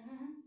Mhm.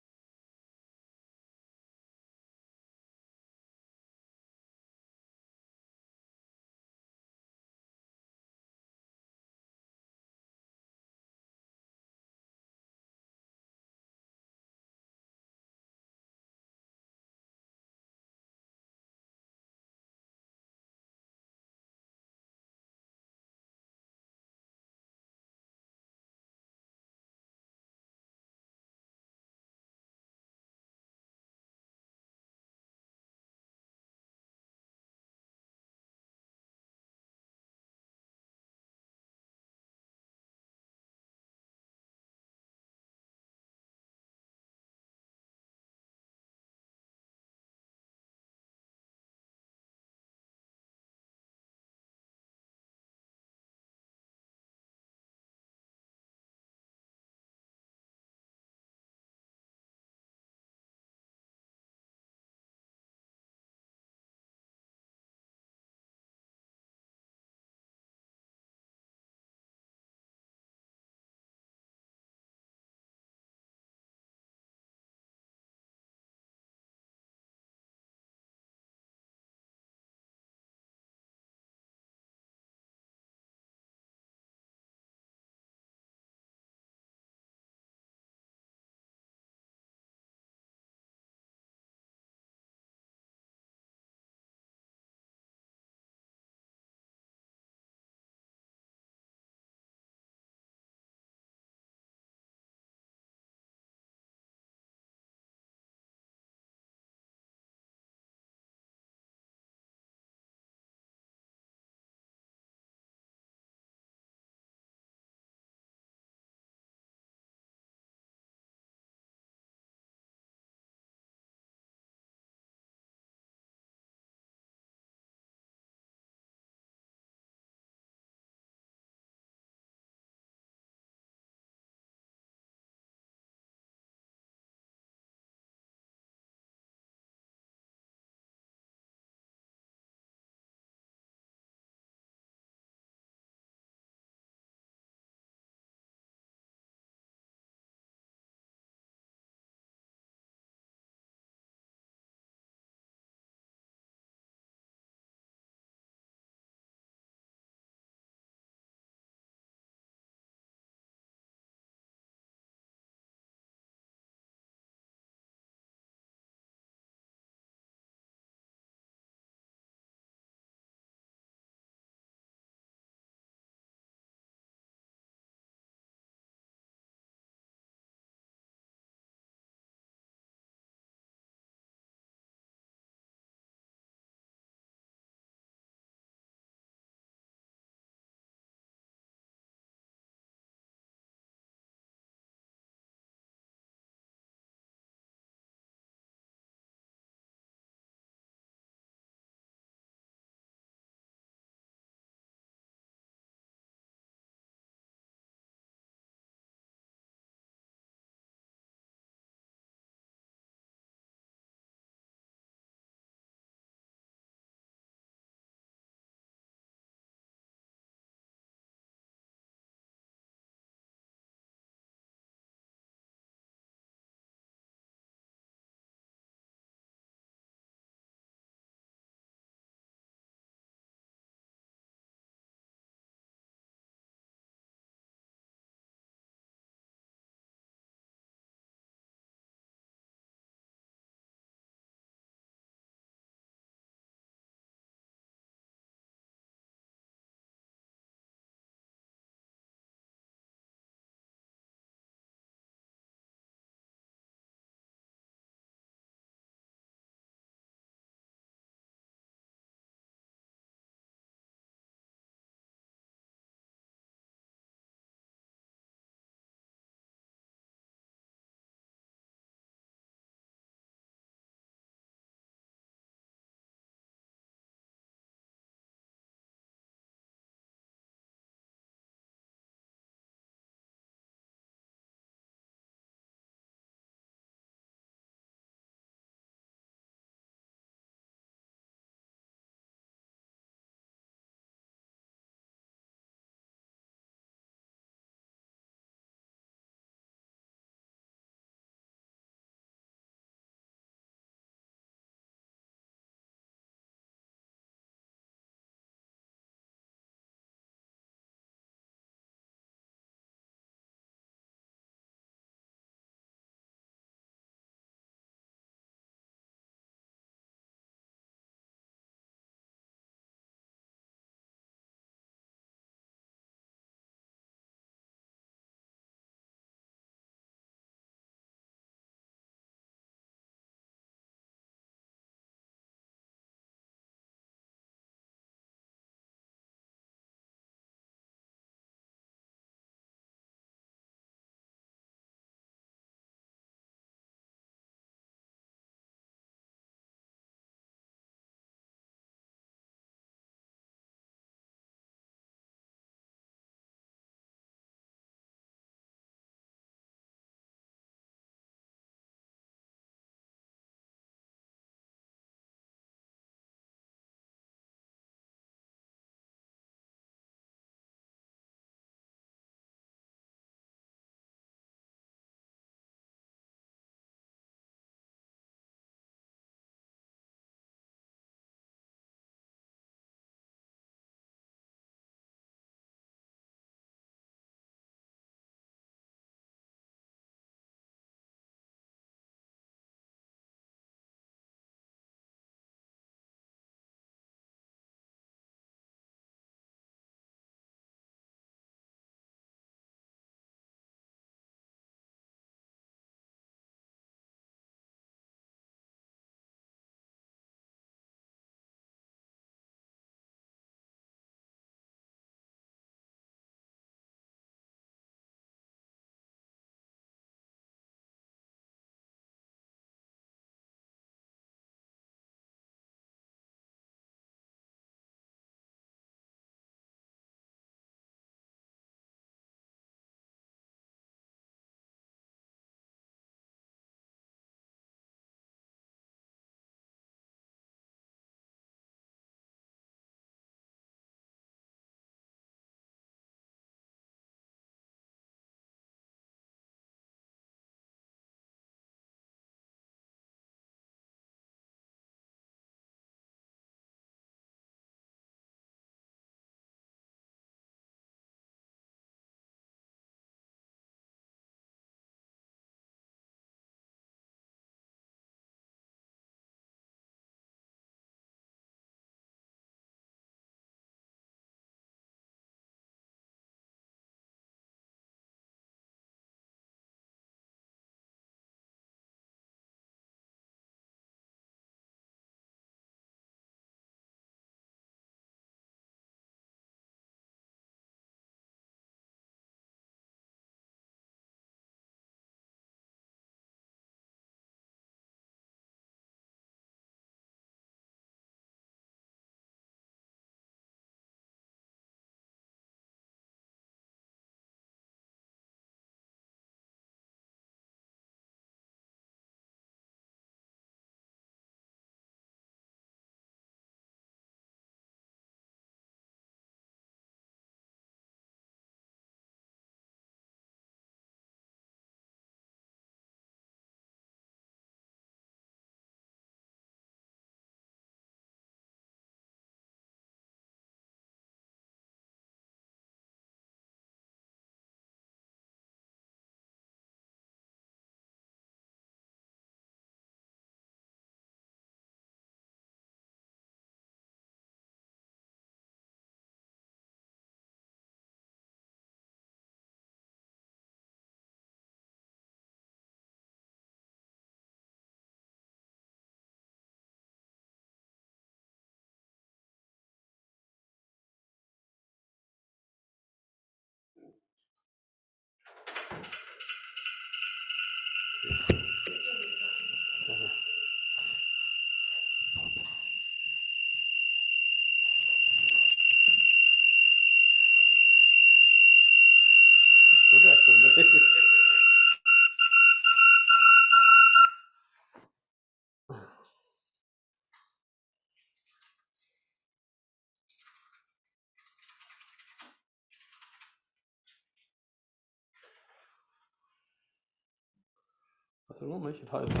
总共没其他的字。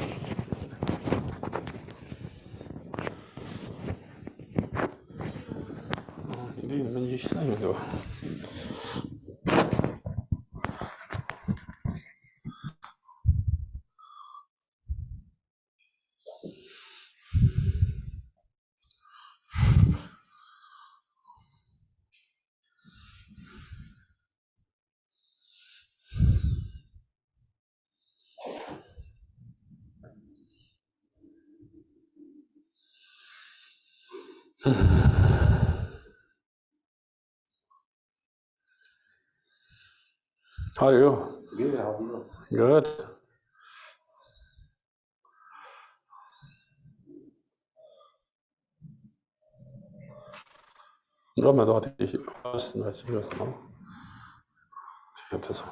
你对你们一三元对吧？How are you? Good, how are you? Good. Rome då till hösten, Syrien. Inte så.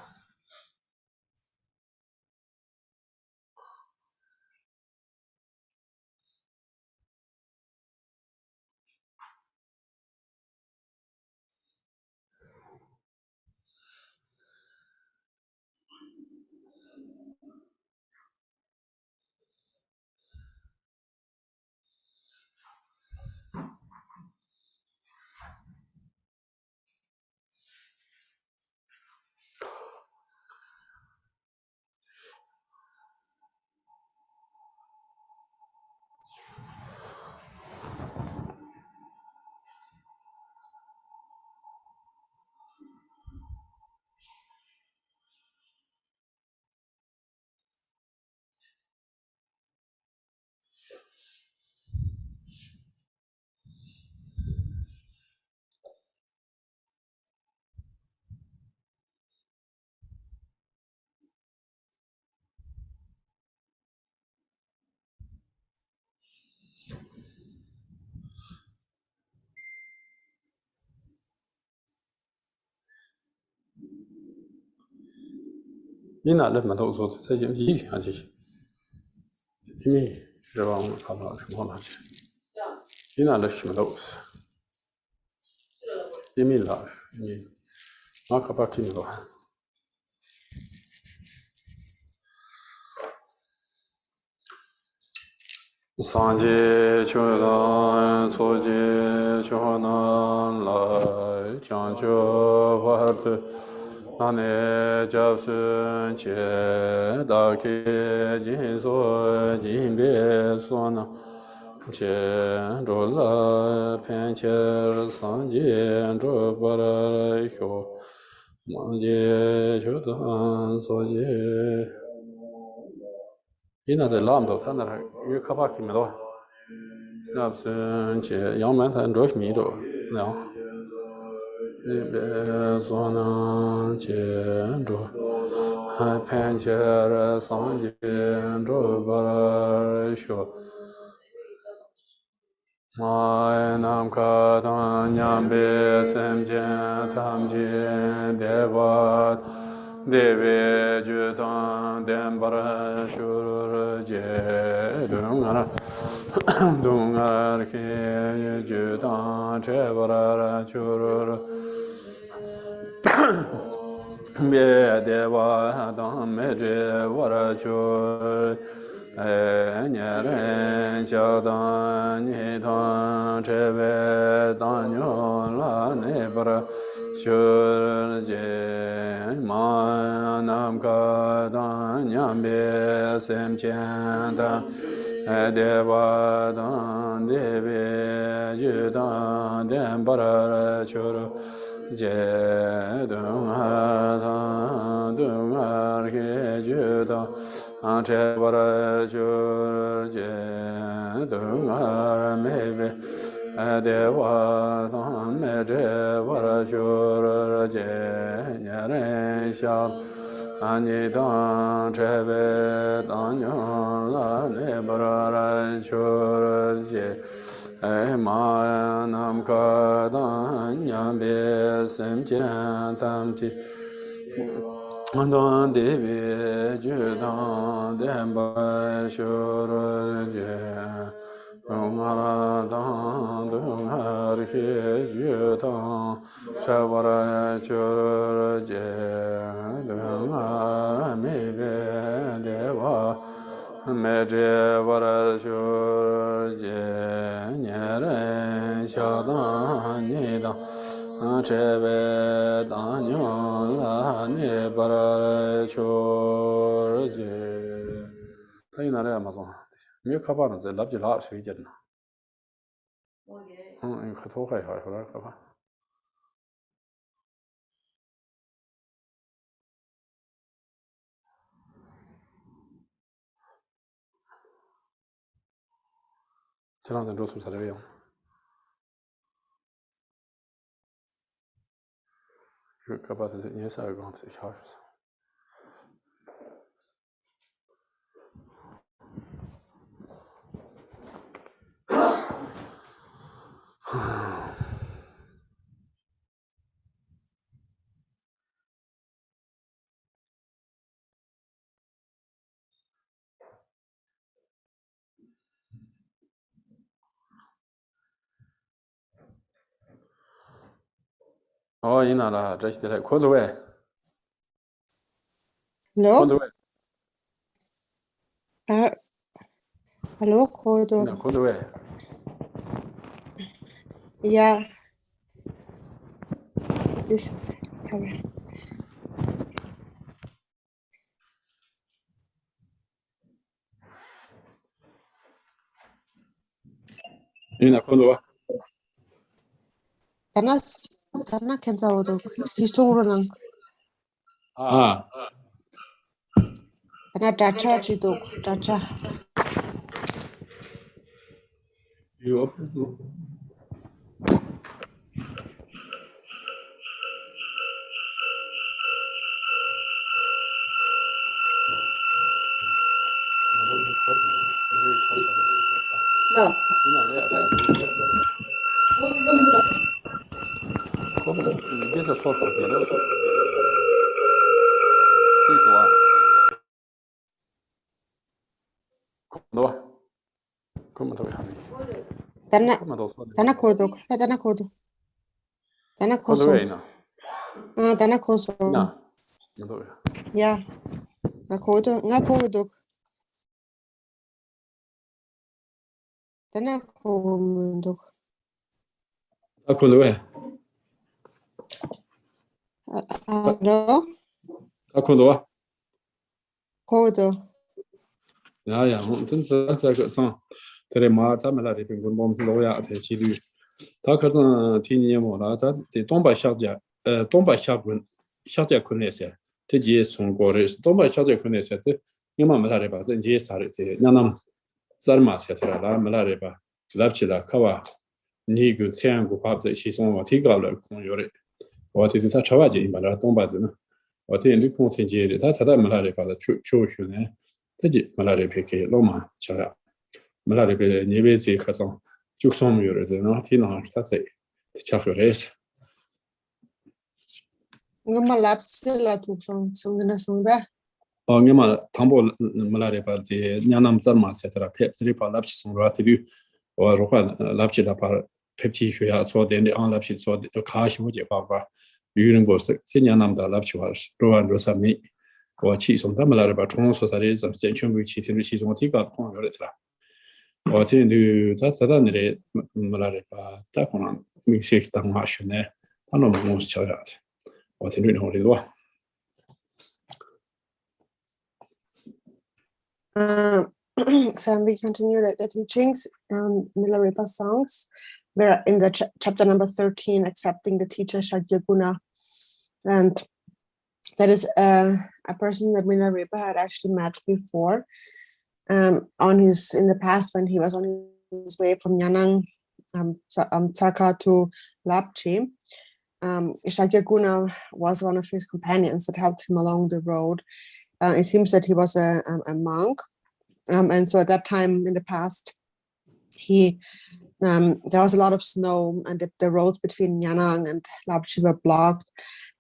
你那人们都说这就疫情这些，因为这帮他们什么那些，你那人什么都是，因为那你马可巴听不懂。三界求道，错界求难来，将就法子，那内教孙切，大开金所金别所那，切着了偏切三界着不了修，望界求道错界。你那在拉姆头，他那儿有可怕看不到，是不是？去阳门他着迷着，那样，别说那见着，还偏切了三界着不了学。I nam katan nyambe semjen tamjen devat deve jutan dembara shur je dungar ke jutan chevara churur be deva dam meje vara chur nyeren shadan nidan cheve danyo la nebra shur je ma nam ka dan nyambe sem chen dan deva dan deve judan den bara chur je dung ha ke judan Ante vara chur je dungar mebe deva tam mede vara chur je nyaren shal ani dan chebe danyon la ne bara chur je ma nam ka dan nyambe sem chen tam ti Andon devi judan demba shur je Umara dan dungar ke judan Chavara chur je Dungar mebe deva Medre Varasho Nyere Shadan Nida Chebe Danyon La Nebarasho Tainare Amazon. Mieux capable de l'abdi là, c'est bien. Un cateau hay hay là, capable.这两天都出来这个样。capable de nier ça quand c'est chargé. Oh, il y en a là, je quoi de ouais. Hello? Quoi de ouais. Hello, Kodo. Quoi de ouais. Yeah. This. Okay. Il y en a quoi de ouais. Tana kenza odo. Histongo nang. Ah. Tana dacha chidok. Dacha. You up? No. Qu'est-ce que ça sort pour dire? C'est ça. Comment tu vas? Tana kodok. Tana kodo. Tana koso. Tana koso. Yeah. Nga kodok. Tana kodok. Hello? Kodo. Ja, und dann so der mal咱们那里边跟我们老亚在纪律，他可是听年么了，咱在东北下家，东北下家困那些，这些从过来东北下家困那些，这你们没来的吧？这些啥的这，让他们咱嘛些来了没来的吧？来不起了，可吧？你个钱个花在其中我提高了空有的，我这个他车外进把那东北子呢，我这你空钱接的，他才没来的把他去呢。这就Milarepa给老嘛瞧呀，Milarepa你别这可种，就算没有人在那天那他在，瞧回来是。Nga malapsi la tukson sungna sungba.哦，你嘛唐波Milarepa的娘那么怎么些的，拍这里把lapsi送过来，这里我如果lapsi那把拍起学校做点的，按lapsi做的卡西我就发发，有人过是这娘那么的lapsi话是多万多少米。我其中他们来把中所在的怎么全部其中其中个朋友来了，我听他在那里没来把在可能明显当下学呢，他那么东西瞧下的，我听好的多。So we continue the teachings, Milarepa songs. We're in the chapter number 13, accepting the teacher Shakyaguna, and that is a person that Milarepa had actually met before, in the past when he was on his way from Yanang Tsarka to Lapchi. Shakyaguna was one of his companions that helped him along the road. It seems that he was a monk, and so at that time in the past, there was a lot of snow, and the roads between Yanang and Lapchi were blocked.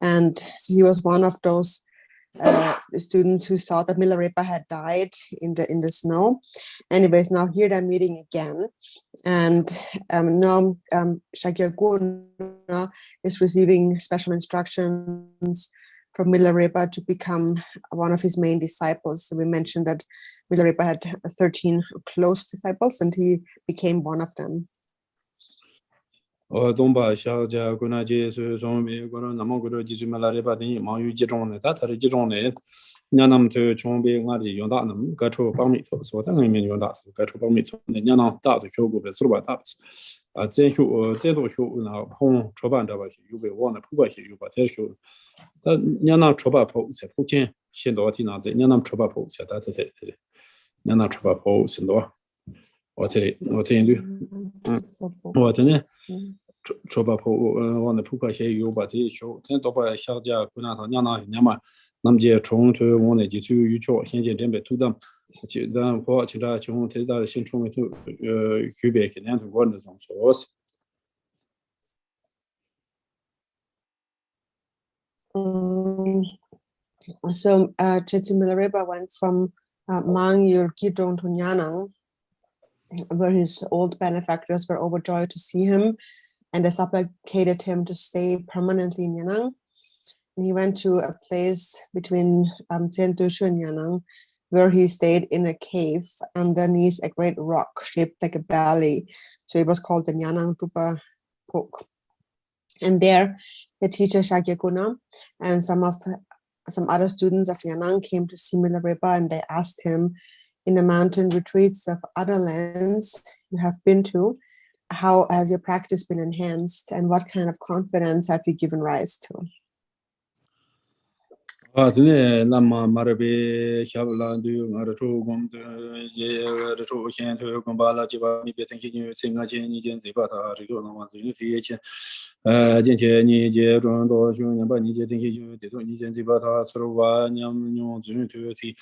And so he was one of those students who thought that Milarepa had died in the snow. Anyways, now here they're meeting again, and now Shakyaguna is receiving special instructions from Milarepa to become one of his main disciples. So we mentioned that Milarepa had 13 close disciples, and he became one of them. Domba Xiaojia Guna Jesu Zombi Guru Namoguru Jizu Milarepa Dini Mayu Jizhong Tatari Jizhong Nyanam to Chombi Ngadi Yondanam, Gacho Bamito, so that I mean Yondas, Gacho Bamito, Yanam Datu Shogu Surba Taps. Zenshu Zedo Shu now Hong Chobanda, you will want to Puba you, but Teshu. That Yana Choba Pose, Putin, Shindotina, the Yanam Choba Pose, that's it. Yana Choba Pose and what in you? What in it? Choba on the Puka you, but he showed 10 Toba Shaja Kunata Yana Yama Namje Chong to 1 82 you cho Shenji Dembe to them. Then for Chida Chong Teda Shinchong to Quebec and to Wonders on source. So Chetsu Milarepa went from Mang Yur Gidong to Nyanang, where his old benefactors were overjoyed to see him, and they supplicated him to stay permanently in Nyanang. And he went to a place between Tiantushu and Nyanang, where he stayed in a cave underneath a great rock shaped like a belly. So it was called the Nyanang Drupa Pok. And there, the teacher Shakyaguna and some other students of Nyanang came to see Milarepa, and they asked him, in the mountain retreats of other lands you have been to, how has your practice been enhanced, and what kind of confidence have you given rise to? Lama Marabe Shabalandu, Marato, the Trojan to Gombala, Jiba, maybe thinking you sing a change in Zibata, Rigona, Unification, Jenche, Nije, Rondo, Junior, but Nije thinking you did not need Zibata, Sorowa, Yam, Zun to T.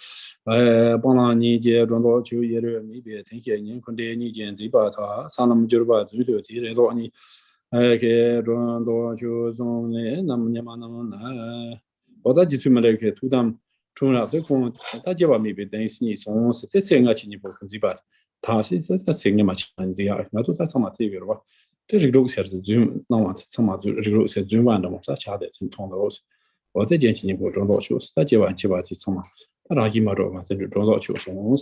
Bona Nije, Rondo, Julia, maybe thinking you contain Nije and Zibata, Sanam Jurba, Zuti, Redoni, Rondo, Juzon, Nam. Oda jitu malake tudam chunga de kon ta jeba mi be den sini song se se nga chi ni bo kan ziba ta si se se nga ma chan zi ya na to ta sama te ge ro de ri ro se de zum na wa sama zu ri ro se zum wan de mo sa cha de zum tong de ro o de jian chi ni bo zhong dao qiu ta jeba chi ba ti sama ta ra ji ma ro ma se zhong dao qiu song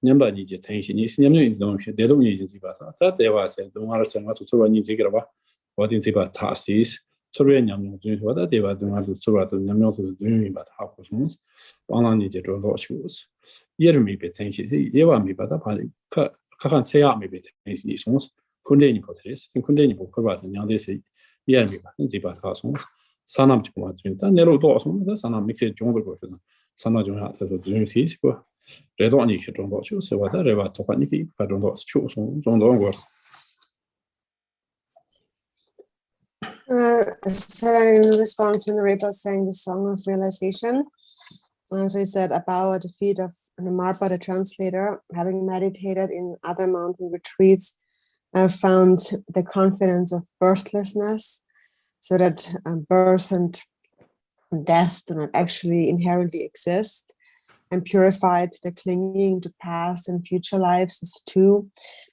nian ba ni je ten xi ni si nian ni dong xie de dong ni jin ziba ta de wa se dong wa se ma to to wa ni zi ge ba o din ziba ta si Sorbet Yamno to what they were doing to Sorbet Yamno to doing about half of months. Only the draw shoes. Year may be saying she, Eva me, but a party can't say out maybe these songs. Condemning portraits, and condemning Corvat and young they say, Year me, and the bat songs. Sanam to one twin, and Nero Dawson, the Sanam mixed John the Gorton. Sanam John has to do this. Red on you don't watch you, so whatever Topaniki, but don't watch shoes on the onwards. In response to Milarepa sang the song of realization. So he said, about at the feet of Milarepa, the translator, having meditated in other mountain retreats, I found the confidence of birthlessness, so that birth and death do not actually inherently exist, and purified the clinging to past and future lives as two.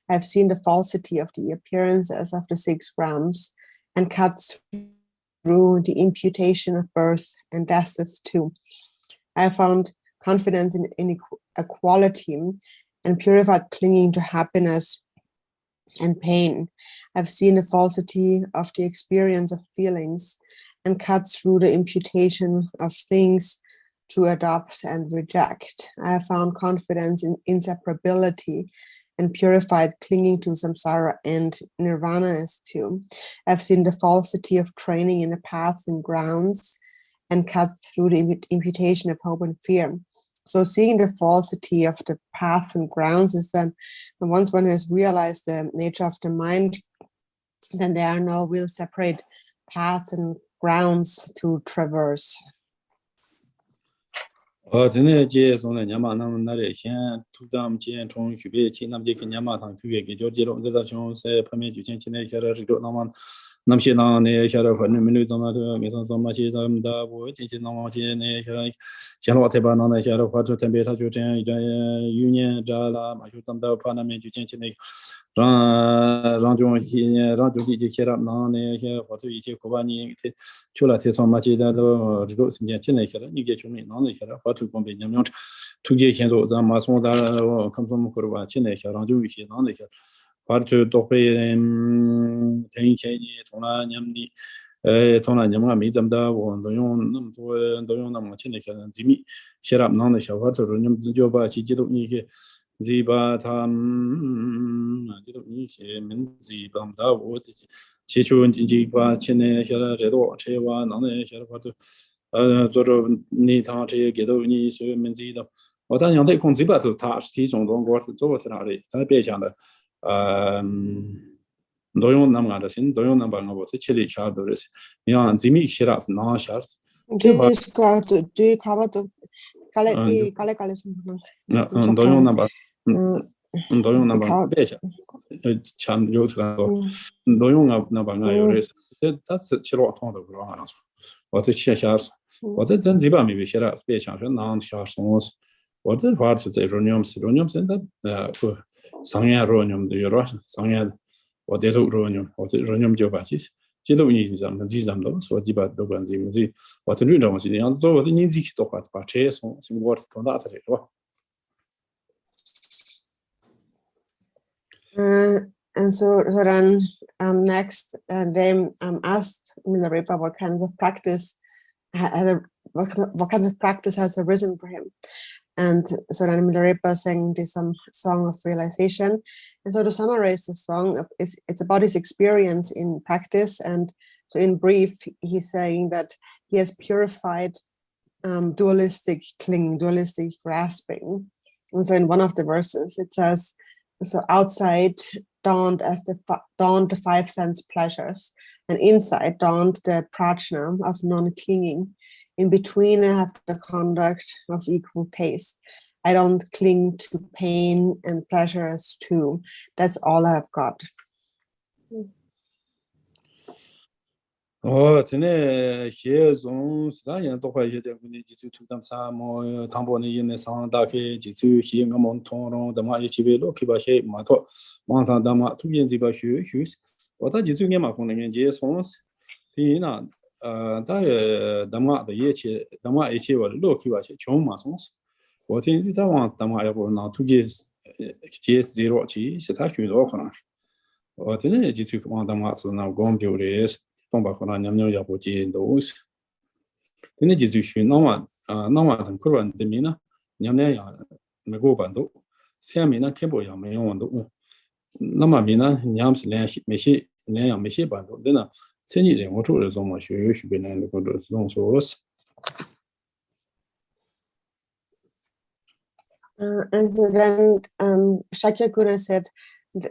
I've seen the falsity of the appearances of the 6 realms, and cuts through the imputation of birth and death as two. I found confidence in equality and purified clinging to happiness and pain. I've seen the falsity of the experience of feelings and cut through the imputation of things to adopt and reject. I have found confidence in inseparability and purified clinging to samsara and nirvana as two. I've seen the falsity of training in the paths and grounds and cut through the imputation of hope and fear. So seeing the falsity of the paths and grounds is then, once one has realized the nature of the mind, then there are no real separate paths and grounds to traverse. 真的接送了年马那那里先土当建从区别去那么就跟年马堂区别给交接了这个从是旁边就前那些的这个那么 남시나 네 샤라 환 민루 zamado 메선 zam마시 zam다 보 진진 나마시 네 샤라 샤라 테바나 샤라 화조 템베 사조 전 이제 유년 자라 마쇼 zam다 파나메 주진치네 랑종 랑종지 샤라 나네 샤 화조 이제 고바니 초라 테선마시다도 리도 신제 치네 샤라 이게 좀 나네 샤라 화조 공배 냠냠 투제 현도 자마송다 감송 거와 치네 샤라 랑종 이시 나네 샤 파르트 도페 텐체니 토나냠니 토나냠가 미잠다 원도용 넘도 도용 넘 친네 캬는 지미 셰랍 나네 샤와토 님 조바 지지도 이게 지바탐 지도 이게 민지 밤다 오지 지초원 진지바 친네 샤라 제도 체와 나네 샤라파토 조로 니타 제 게도 니 수 민지도 我当然对控制不住，他是体重中国是做是哪里？咱别想的，도용 남가다 신 도용 남방가 보세 칠리 샤도르스 야 지미 시라스 나 샤스 Jiska du kava to kale 도용 남바 도용 남방 베샤 참 요트라도 도용 남방가 요레스 that's 치로 통도 그러나我这写下我这真基本没写了别想说哪下松我这话是在ronyom现在상야 ronyom的有了상야我这都ronyom我这ronyom就把这都你咱们都说基本都关心这我这认着我是样做我的年纪多把车送我多大的是吧 And so then next they asked Milarepa what kinds of practice what kinds of practice has arisen for him. And so then Milarepa sang this song of realization. And so to summarize the song, it's about his experience in practice. And so in brief, he's saying that he has purified dualistic clinging, dualistic grasping. And so in one of the verses, it says, so outside dawned the five sense pleasures, and inside dawned the prajna of non-clinging. In between, I have the conduct of equal taste. I don't cling to pain and pleasures too. That's all I've got. 전에 시에종 시간에 또 봐야 될 분이 지수 투담사 뭐 당보는 있는 상다케 지수 시행가 몬통로 담아 집에로 기바시 마토 만탄담아 투견지바 슈슈 어다 지수게 마고는 이제 손스 디나 다에 담아의 예치 담아 예치와 로키바시 총마 손스 我听在往담아要不那투게 제 제로 지 시타 휴도可能我真的지수往담아是那光就的 동바코나 냠냠 야보지 노스 근데 지주시 나와 나와는 그런 데미나 냠냠야 메고반도 세미나 캠보야 메용원도 나마미나 냠스 메시 내야 메시 반도 되나 세니래 모토를 좀 쉬쉬베는 것도 좀 소스 And so then Shakyamuni said,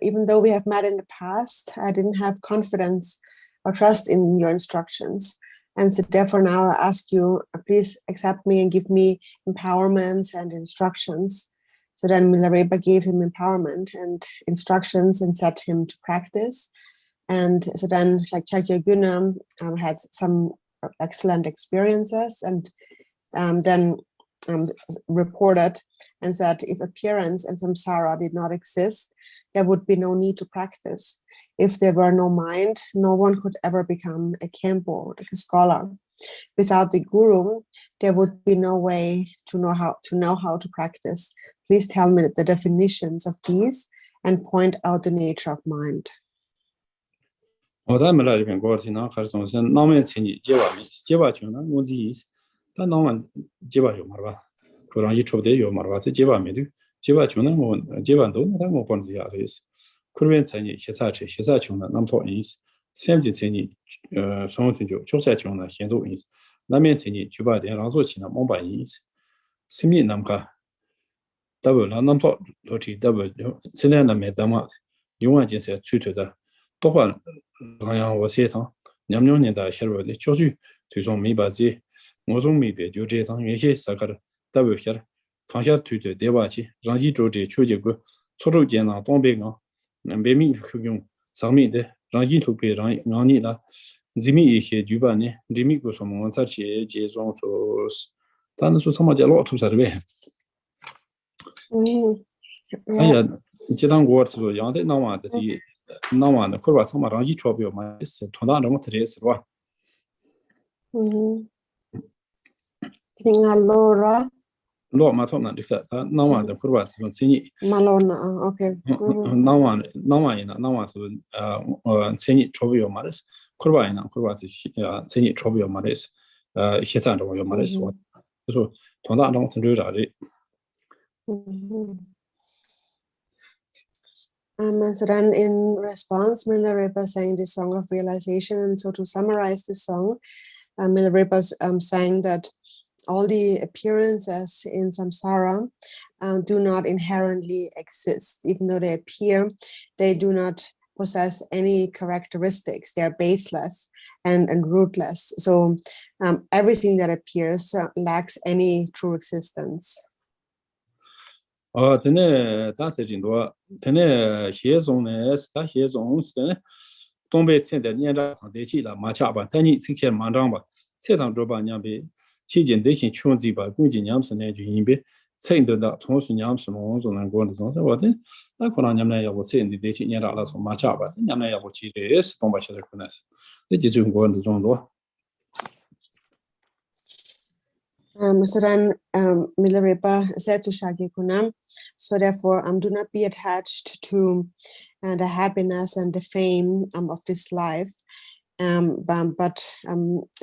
even though we have met in the past, I didn't have confidence or trust in your instructions. And so therefore now I ask you, please accept me and give me empowerments and instructions. So then Milarepa gave him empowerment and instructions and set him to practice. And so then like Shakyamuni had some excellent experiences and then reported and said if appearance and samsara did not exist, there would be no need to practice. If there were no mind, no one could ever become a Khenpo, like a scholar. Without the guru, there would be no way to know how to practice. Please tell me the definitions of these and point out the nature of mind. 我在没来这边过去呢，还是从是那边请你接吧，接吧去呢，我自己，但那边接吧有嘛吧，可能一抽的有嘛吧，这接吧没的，接吧去呢，我接吧都那我管子下的意思。 그러면 전이 시사 중나 남토 인스 샘지 전이 성원tun조 조사 중나 현도 인스 남면 전이 주바대 라소 지나 몽바 인스 심리 남가 더블 남토 도치 더블 신뢰나 메다마 용화 진세 추트다 또한 그냥我세상 냠냠년다 셔버데 조주 뒤송 미바지 모종 미베 조제상 예시 사가르 더블 셔 당샤 투데 대바치 장지 조제 초제고 초로제나 동백가 南北面区用上面的 Rangi to pay Rani la Zimi he Jubani, Jimmy goes from one such a Jason so Tanasu so much a lot to survey. I Yeah. had Chitan words to Yande Nawa that he Nawa the Kurva some Rangi Chobio my Tonda Motres. Laura Law Matona said Nawa the Kurva Sini Malona. Okay. Nawa to Seni Chobio Maris, Kurvaina, Kurva Seni Chobio Maris, Hisan or your Maris. So Tonda don't do that. So then in response, Milarepa sang the song of realization. And so to summarize the song, Milarepa sang that all the appearances in samsara do not inherently exist. Even though they appear, they do not possess any characteristics. They are baseless and rootless. So everything that appears lacks any true existence. Tene Tansejindo, Tene Hiezon, Sta Hiezon, Dombe Tende Nienda, Dechila, Machaba, Tani, Six Mandamba, Setan Droba Nyambe, Chijin Dekin Chunziba, Gunjin Yamson, Yimbe, saying that Tonsun Yamson, and going to what then? I could Yamna was saying the Dechi Nienda from Machaba, Yamna Yabuchi is, Tomba Shadakunas. The Jijun go on the Zondo. So then Milarepa said to Shagyakuna, so therefore do not be attached to the happiness and the fame of this life, but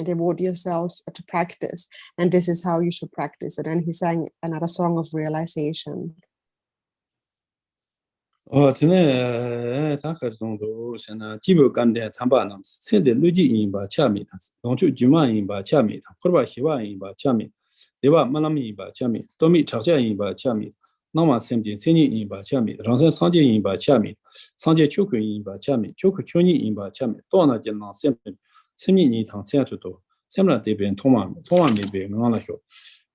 devote yourself to practice, and this is how you should practice. So then he sang another song of realization. Tene Sakar Zondo, Sena, Jibo Gande, Tambanam, send the Luigi in Bachami, don't you Juma in Bachami, Kurba Hiva in Bachami, Deva Malami in Bachami, Tomi Chasia in Bachami, Nama Semjin Seni in Bachami, Ransan Sanje in Bachami, Sanje Chuku in Bachami, Chuku Chuni in Bachami, Dona Jana Sempen, Semi Tang Santuto, Semla Deben Toma, Toma Maybe, Manako,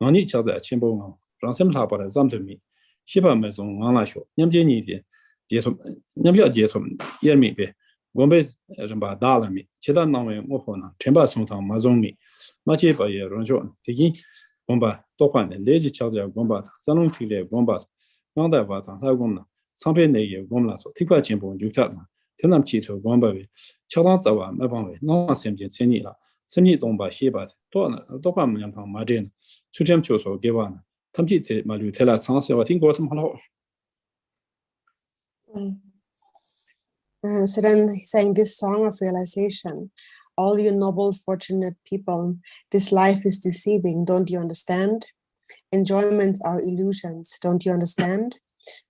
Nani Chada Chimbo, Ransem Tabara Zamtami, Shiba Maison, Manasho, Yamjini. Nyambia Jesom, Yermi, Gombe Ramba Dalami, Cheda Name Mopona, Temba Sonta Mazomi, Machipa Ronjon, Tiki, Bomba, Topan, and Lady Chalja Gombat, Zanon Tile, Gombat, Nanda Vata, Lagona, Sampe Nege, Gomlaso, Tipa Chimbo, Jutana, Tenam Chito, Gombavi, Chalanzawa, Mabanwe, no Semjin Senila, Semi Domba Shibat, Topam Yampan Margin, Sujem Choso, Givana, Tamjit Malu Tela Sansa, I think Gotham Hall. So then he's saying this song of realization, all you noble, fortunate people, this life is deceiving, don't you understand? Enjoyments are illusions, don't you understand?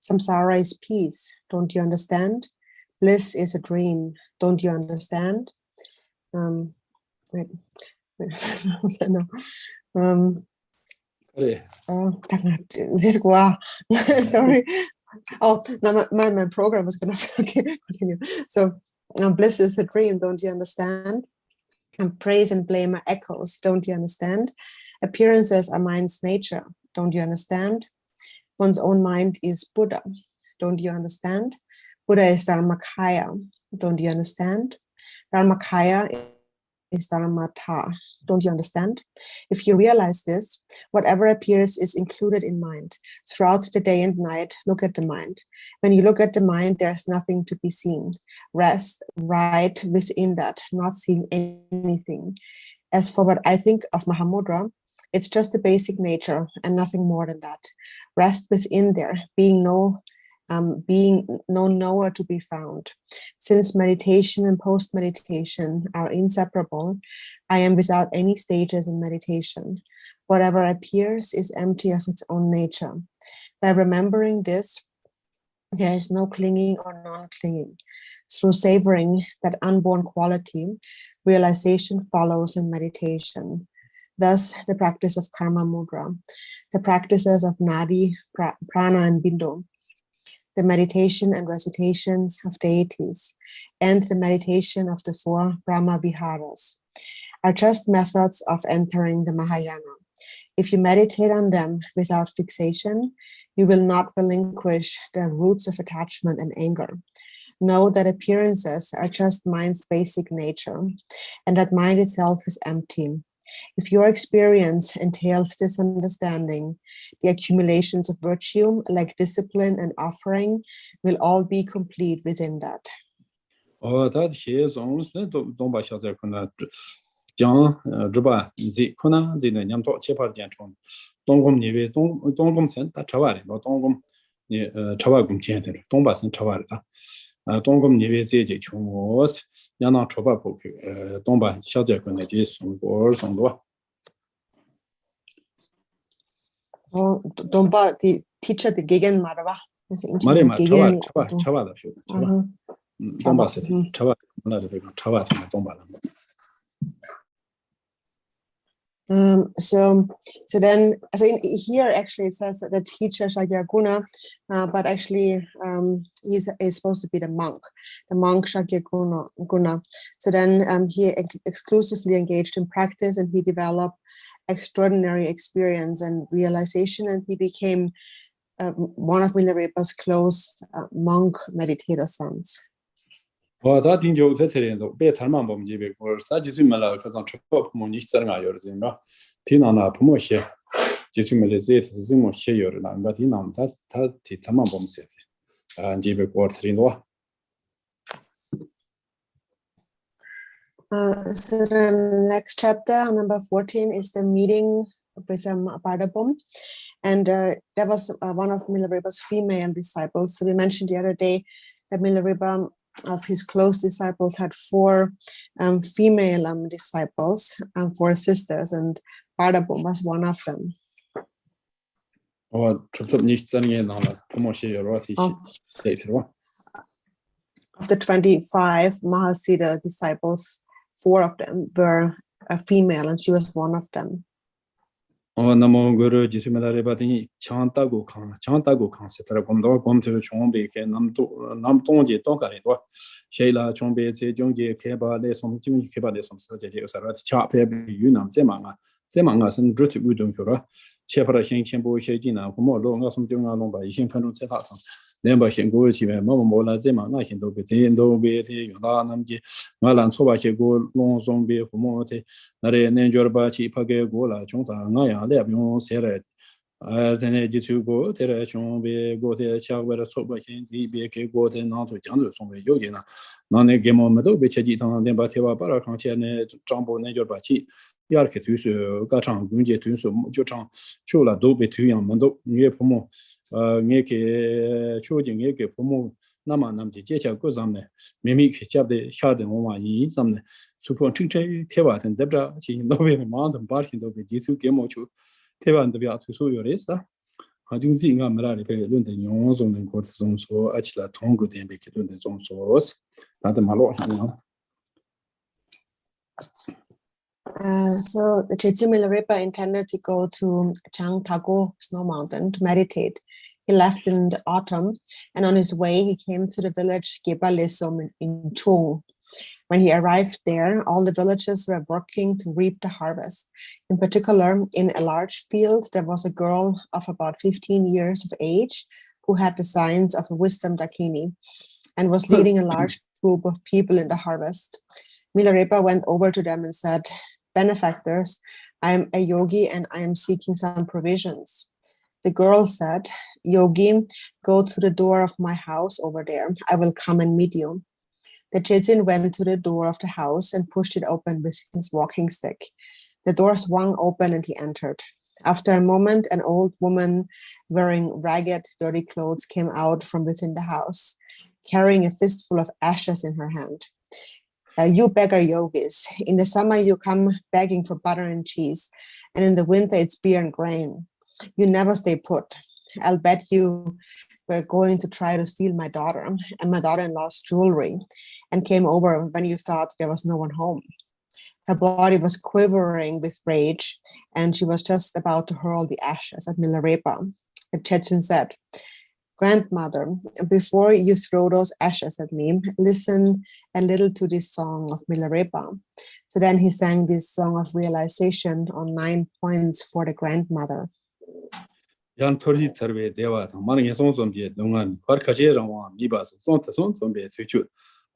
Samsara is peace, don't you understand? Bliss is a dream, don't you understand? This is sorry. Oh, now my program was gonna continue. So bliss is a dream, don't you understand? And praise and blame are echoes, don't you understand? Appearances are mind's nature, don't you understand? One's own mind is Buddha, don't you understand? Buddha is Dharmakaya, don't you understand? Dharmakaya is Dharmata, don't you understand? If you realize this, whatever appears is included in mind. Throughout the day and night, look at the mind. When you look at the mind, there's nothing to be seen. Rest right within that, not seeing anything. As for what I think of Mahamudra, it's just a basic nature and nothing more than that. Rest within there, being no knower to be found. Since meditation and post-meditation are inseparable, I am without any stages in meditation. Whatever appears is empty of its own nature. By remembering this, there is no clinging or non-clinging. Through savoring that unborn quality, realization follows in meditation. Thus, the practice of Karma Mudra, the practices of Nadi, Prana, and Bindu, the meditation and recitations of deities, and the meditation of the 4 Brahma Viharas are just methods of entering the Mahayana. If you meditate on them without fixation, you will not relinquish the roots of attachment and anger. Know that appearances are just mind's basic nature, and that mind itself is empty. If your experience entails this understanding, the accumulations of virtue, like discipline and offering, will all be complete within that. that he is almost don't buy shots there. Jiang Drupon Zi Kuna Zi the Nyam Tok Chepa Jian Chong Dongom Nive Dongom Sen Chavari or Dongom Chawagum Chien Dongba Sen Chavari Dongom Nive Zi Chung was Yana Choba Pok Dongba Xiaoja Kuna Ji Song or Songdo. Oh, Dongba, the teacher, the Gegen Marava. Marima Chava the few Chava Dongba City Chava Chava Dongba. So then, here actually it says that the teacher Shakyaguna, but actually he's supposed to be the monk Shakyaguna. So then he exclusively engaged in practice, and he developed extraordinary experience and realization, and he became one of Milarepa's close monk meditator sons. that in your veteran, better man bomb GB or Sajimala, because on Chop Monish Sarga, your Zimba, Tinana, Pomoshi, Jitumalizate, Zimo Shayor, but in on that Titama bomb set, and GB quarter in law. So the next chapter, number 14, is the meeting with Bardabum. And that was one of Milarepa's female disciples. So we mentioned the other day that Milarepa, of his close disciples, had 4 female disciples and 4 sisters, and Bardabum was one of them. Of the 25 Mahasiddha disciples, 4 of them were female, and she was one of them. Namo Guru Jisumela Chantago Khan Setara Gomdo, Gomto Chombe, Namtonji Tonkari, Sheila Chombe, Jongi, Keba, Lesom, Jimmy Keba, Lesom, Sarat, Chape, Yunam, Zemangas, and Drutu Udumura, Chepara Shin Chembo, Shejina, Homo, Long, some Junga Lomba, Yishin Kanu Setatan. Nemba Shingo, Momola Zema, Nakindo, Betindo, Beti, Yudanamji, Malan Sobachi, Go, Long Zombie, Homote, Nare, Nenjorbachi, Page, Gola, Chonta, Naya, Lebion, Seret, Teneji to go, Terration, be go to Chawera Sobachin, ZBK, go to Nato Jandu, some Yogina, None Gemo Medo, Bechajitan, Dembateva, Parakanchene, Jumbo, Nenjorbachi, Yarketus, Gachang, Gunje, Tunso, Jochang, Chula, Dobe, Tuyam, Mando, Nye Pomo. Ngeke chojing ngeke pomo nama namji jecha go zamne mimi khechab de shade moma yi zamne supon chingche tewa den debra chi nobe mountain barking do be jisu gemo chu tewa de bia tu so yores da ha jung zi nga mara le pe lun de yong zong den ko zong so achila tong go den be ke lun de zong so na de malo So the Chetsu Milarepa intended to go to Changtago Snow Mountain to meditate. He left in the autumn, and on his way he came to the village Gebalesom in Chung. When he arrived there, all the villagers were working to reap the harvest. In particular, in a large field, there was a girl of about 15 years of age who had the signs of a wisdom dakini and was leading a large group of people in the harvest. Milarepa went over to them and said, "Benefactors, I am a yogi and I am seeking some provisions." The girl said, "Yogi, go to the door of my house over there. I will come and meet you." The Chetin went to the door of the house and pushed it open with his walking stick. The door swung open and he entered. After a moment, an old woman wearing ragged, dirty clothes came out from within the house, carrying a fistful of ashes in her hand. "You beggar yogis, in the summer you come begging for butter and cheese, and in the winter it's beer and grain. You never stay put. I'll bet you were going to try to steal my daughter and my daughter-in-law's jewelry, and came over when you thought there was no one home." Her body was quivering with rage, and she was just about to hurl the ashes at Milarepa. The Chetsun said, "Grandmother, before you throw those ashes at me, listen a little to this song of Milarepa." So then he sang this song of realization on 9 points for the grandmother. Yan Tori Tarve Deva, Manning Zombie, Dungan, Parkajeran, Mibas, Zombie, Future,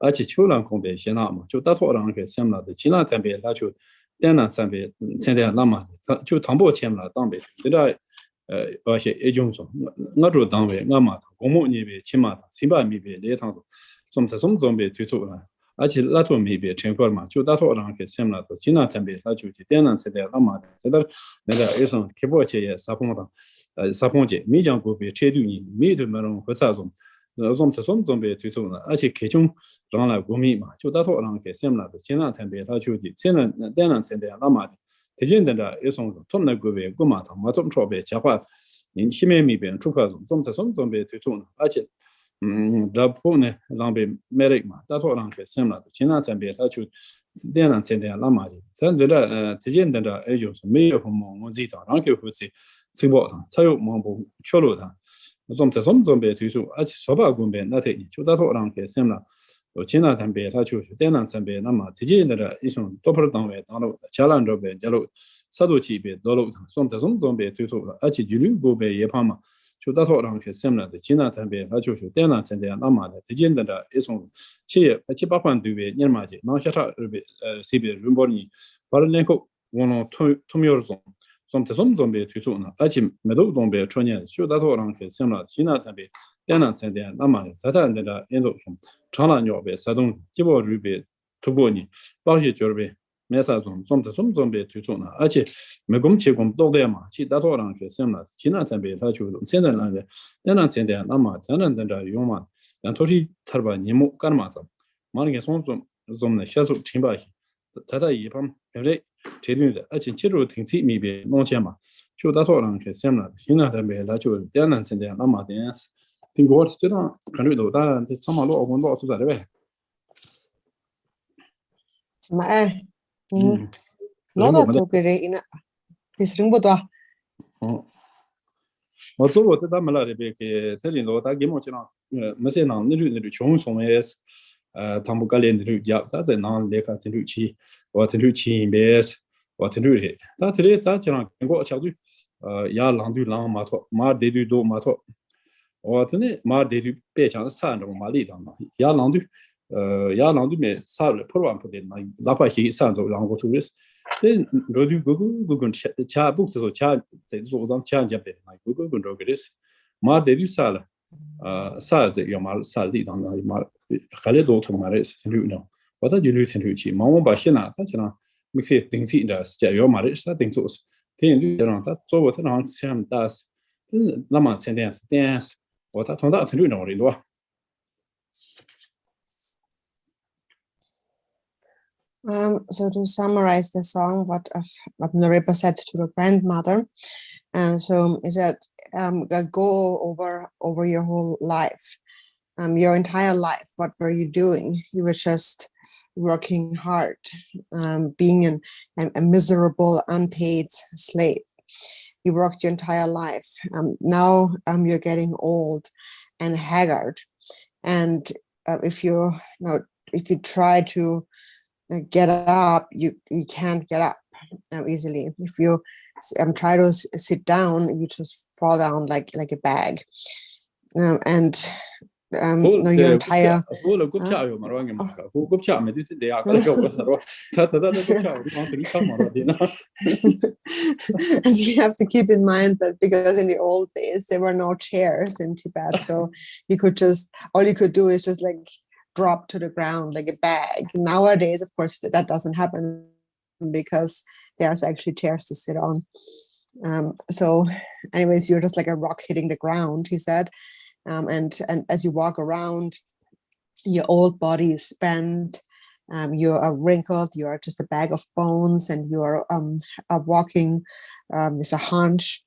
Achi Chulan Combe, Shenama, Chutatorang, Semla, the China Tempe, Lachu, Dana Sambe, Sende Lama, Chu Tambo Chemla, Dambe, did I Ejunson, Nadu Dambe, Nama, Omo Nibe, Chima, Simba Mibe, Letango, some zombie Tutura. Achi Lato maybe a Chenforma, Chudatorang, Semla, China Tempe, Lachu, Dana Sede Lama, Sedar, Neda Eson, Kiboche, Saponta. 사ponje 미장 고베 체두니 미드마론 회사좀 좀서 좀좀베 뒤쪽나 아직 개중 라나 고미마 조다토랑게 셈라도 지난 템베 라주디 지난 대난 센데 라마디 대진된다 예송 톰나 고베 고마타 마좀 초베 자화 인 힘에 미변 추가좀 좀서 좀좀베 뒤쪽나 아직 라포네 람베 메릭마 다토랑게 셈라도 지난 템베 라주 대난 센데 라마디 산데라 대진된다 에조스 메요 모지자 랑게 후지 지보다 사유 뭐고 초로다 좀배 뒤수 아치 소바 군배 나세 주다토랑게 셈라 지나 담배 라주 대난 담배 남아 지진들아 이송 도퍼 당외 당로 자란저배 자로 사도치배 도로 좀배 뒤수 아치 줄류 고배 예파마 주다토랑게 셈라 지나 담배 라주 대난 담배 남아 지진들아 이송 치에 치바판 뒤에 년마지 나샤타 시베 rum보니 바르랭코 원어 토미어존 좀배 뒤쪽나 아침 매도 동배 천년 쇼다토랑게 semla 지나 담배 대난 센데 남아 자자한데다 엔도 좀 장난요배 사동 기보 루베 투보니 방시 저배 메사존 좀배 뒤쪽나 아치 매금치금 도대마 지다토랑게 semla 지나 담배 다주 센데란데 대난 센데 남아 자난데다 용만 양토리 타바 니모 까르마서 만약에 좀네 샤소 팀바히 다다 이밤 별에 제대로 아침 치료 등치 미비 농체마 쇼다소랑 셈나 신나다메 라조 대난 센데 남아데스 팅고스트라 간위도 다 참말로 어건도 없어다래 마 너도 또 그래 이나 비스링보다 맞죠 다 말아레베게 세린도 다 기모치나 메세나 느르 총송에스 tambukalendru japta ze nan leka tenruchi wa tenruchi bes wa tenruchi ta tere ta chana ngo chadu ya landu lang ma tho ma dedu do ma tho wa tene ma dedu pe chang sa no ma li dang ya landu me sa le porwan pode na la pa hi sa do lang go tu res den rodu gugu cha bu so cha ze zo dang cha jape na gugu ro gres ma dedu sa la sa ze yo ma sa li dang ma khale do thong mare sendu no wata julu sendu chi mawon ba shina ta chana mixe tingchi da sia yo mare sa tingcho ten lu ran ta zo wata ran siam das lama sentence dance wata thong da sendu no ri lo So to summarize the song, what Milarepa said to the grandmother, so is that go over your whole life. Your entire life, what were you doing? You were just working hard, being a miserable, unpaid slave. You worked your entire life. Now you're getting old and haggard, and if you try to get up, you can't get up easily. If you try to sit down, you just fall down like a bag, and no, your entire as we have to keep in mind that because in the old days there were no chairs in Tibet, so all you could do is just like drop to the ground like a bag. Nowadays, of course, that doesn't happen because there's actually chairs to sit on. So anyways, you're just like a rock hitting the ground, he said. And as you walk around, your old body is spent, you are wrinkled, you are just a bag of bones, and you are walking with a hunch,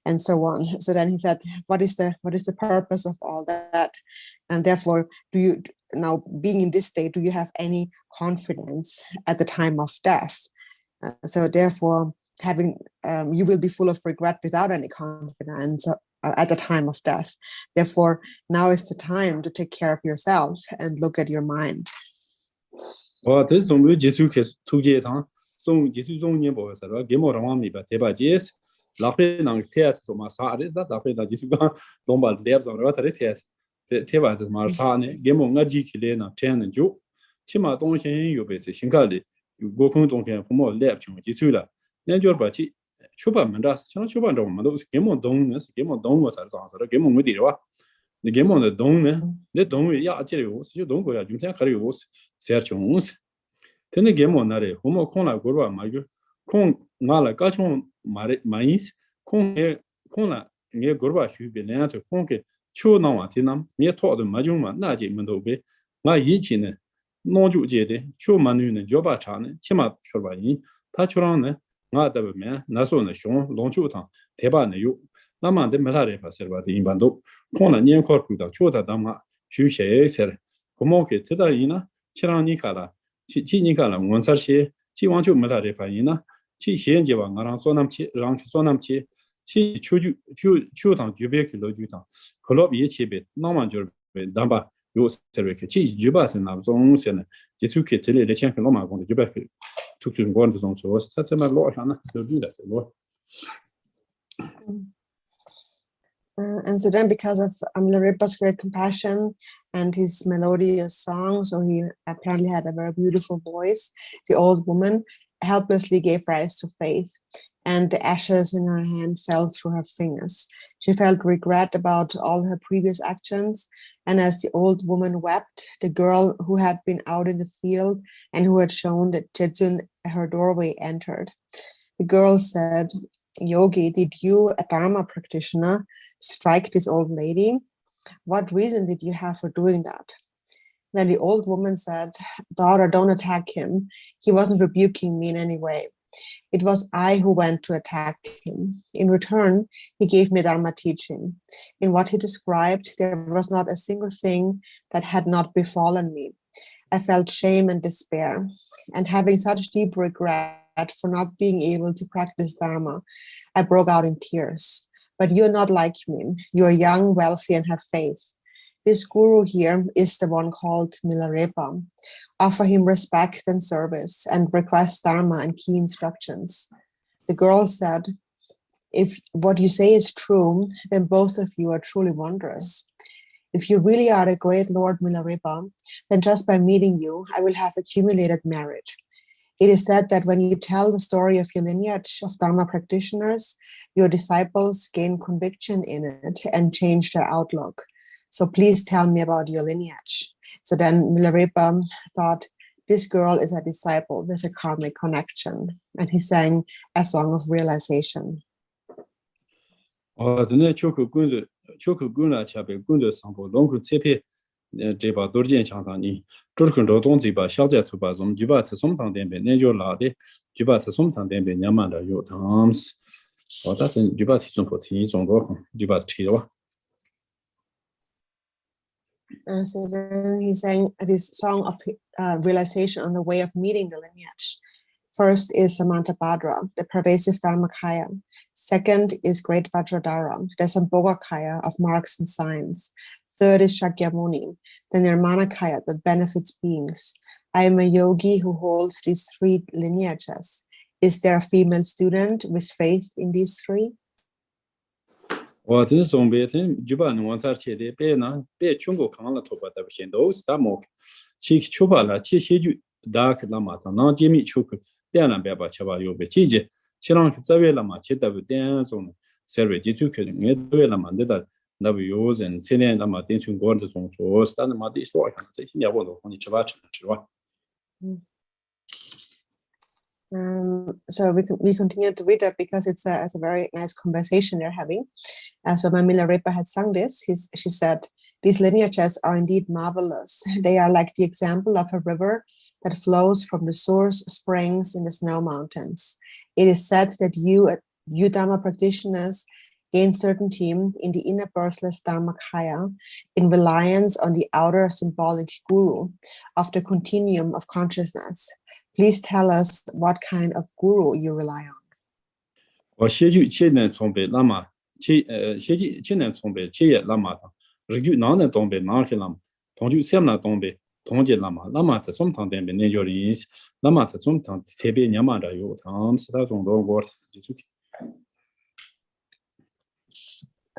and so on. So then he said, what is the purpose of all that? And therefore, do you now, being in this state, do you have any confidence at the time of death? So therefore, you will be full of regret without any confidence at the time of death. Therefore, now is the time to take care of yourself and look at your mind. This is Jesu ke tuje tang song Jesu song ni bo sa ro ge mo rang mi ba te ba jes Lape nang teas so ma sa re da lape da jisu ga lomba leb za ra tare teas te ba de ma sa ne ge mo nga ji ki le na ten ne ju chi ma dong xian yu be se xin ga li yu go kong dong xian hu mo leb chung ji su la nian jiu ba chi chu ba men da xiang chu ba dong ma do ge mo dong ne ge mo dong wa sa za sa ge mo mu di wa ne ge mo de dong ne de dong ya ji yu si dong go ya ju xian ka yu se chung te ne ge mo na re hu mo kong la go ba ma yu kong nga la ka chung mais kong la nge gorba shu be ne to kong ke chu na wa ti nam nge to de ma jung ma na ji men do be nga yi chi ne no ju je de chu ma nu ne jo ba cha ne chi ma chur ba yi ta chu rang ne nga da be me na so ne xiong long chu tang te ba ne yu na ma de me la re pa ser ba ti ban do kong la nian ko ku da chu da da ma shu she ser ko mo ke te da yi na chi rang ni ka la chi ni ka la ngon sa she chi wang chu me la re pa yi na chi xian jie wa nga rang so nam chi rang so nam chi chi chu tang ju be ki lo ju tang ko lo bi chi be na ma ju be dan ba yo se re ke chi ju ba se na zong se ne ji su ke te le qian ke lo ma gong de ju ba ke tu tu gong de zong so ta ce ma lo sha na de ju da se lo. And so then, because of Milarepa's great compassion and his melodious song, so he apparently had a very beautiful voice, the old woman helplessly gave rise to faith, and the ashes in her hand fell through her fingers. She felt regret about all her previous actions, and as the old woman wept, the girl who had been out in the field and who had shown the Jejun her doorway entered. The girl said, "Yogi, did you, a Dharma practitioner, strike this old lady? What reason did you have for doing that?" Then the old woman said, "Daughter, don't attack him. He wasn't rebuking me in any way. It was I who went to attack him. In return, he gave me Dharma teaching. In what he described, there was not a single thing that had not befallen me. I felt shame and despair, and having such deep regret for not being able to practice Dharma, I broke out in tears. But you're not like me. You're young, wealthy, and have faith. This guru here is the one called Milarepa. Offer him respect and service and request Dharma and key instructions." The girl said, "If what you say is true, then both of you are truly wondrous. If you really are the great Lord Milarepa, then just by meeting you, I will have accumulated merit. It is said that when you tell the story of your lineage of Dharma practitioners, your disciples gain conviction in it and change their outlook. So please tell me about your lineage." So then Milarepa thought, this girl is a disciple with a karmic connection. And he sang a song of realization. Dine choku gun la cha be gun de sang bo long ku ce pe de ba dor jian chang tang ni zhe kun zhou dong zi ba xiao jia tu ba zong ju ba ce song tang dian be ne jo la de ju ba ce song tang dian be nian man de you tang da zhen ju ba ti zong po ti zong duo ju ba ti wa. So then he sang this song of realization on the way of meeting the lineage. First is Samantabhadra, the pervasive Dharmakaya. Second is Great Vajradhara, the Sambhogakaya of marks and signs. Third is Shakyamuni, the Nirmanakaya that benefits beings. I am a yogi who holds these three lineages. Is there a female student with faith in these three? 我真是总别真就把我在写的别呢别全国看了头发的不行都是他们去出发了去写句打开了嘛他那解密出去点了别把七八有别季节去让去这边了嘛去到点中设备基础去也对了嘛的那不有人现在那么点全国的中说是那么的说看这些年我都你吃吧吃吧 So we continue to read that because it's a very nice conversation they're having. So when Milarepa had sung this, she said, "These lineages are indeed marvelous. They are like the example of a river that flows from the source springs in the snow mountains. It is said that you Dharma practitioners gain certainty in the inner birthless Dharmakaya in reliance on the outer symbolic guru of the continuum of consciousness. Please tell us what kind of guru you rely on." 我写句前年从北那么写句前年从北前夜那么的日句哪能东北哪去那么同句什么东北同节那么在什堂点边研究人那么在什堂特别年嘛的有他们其他中多国就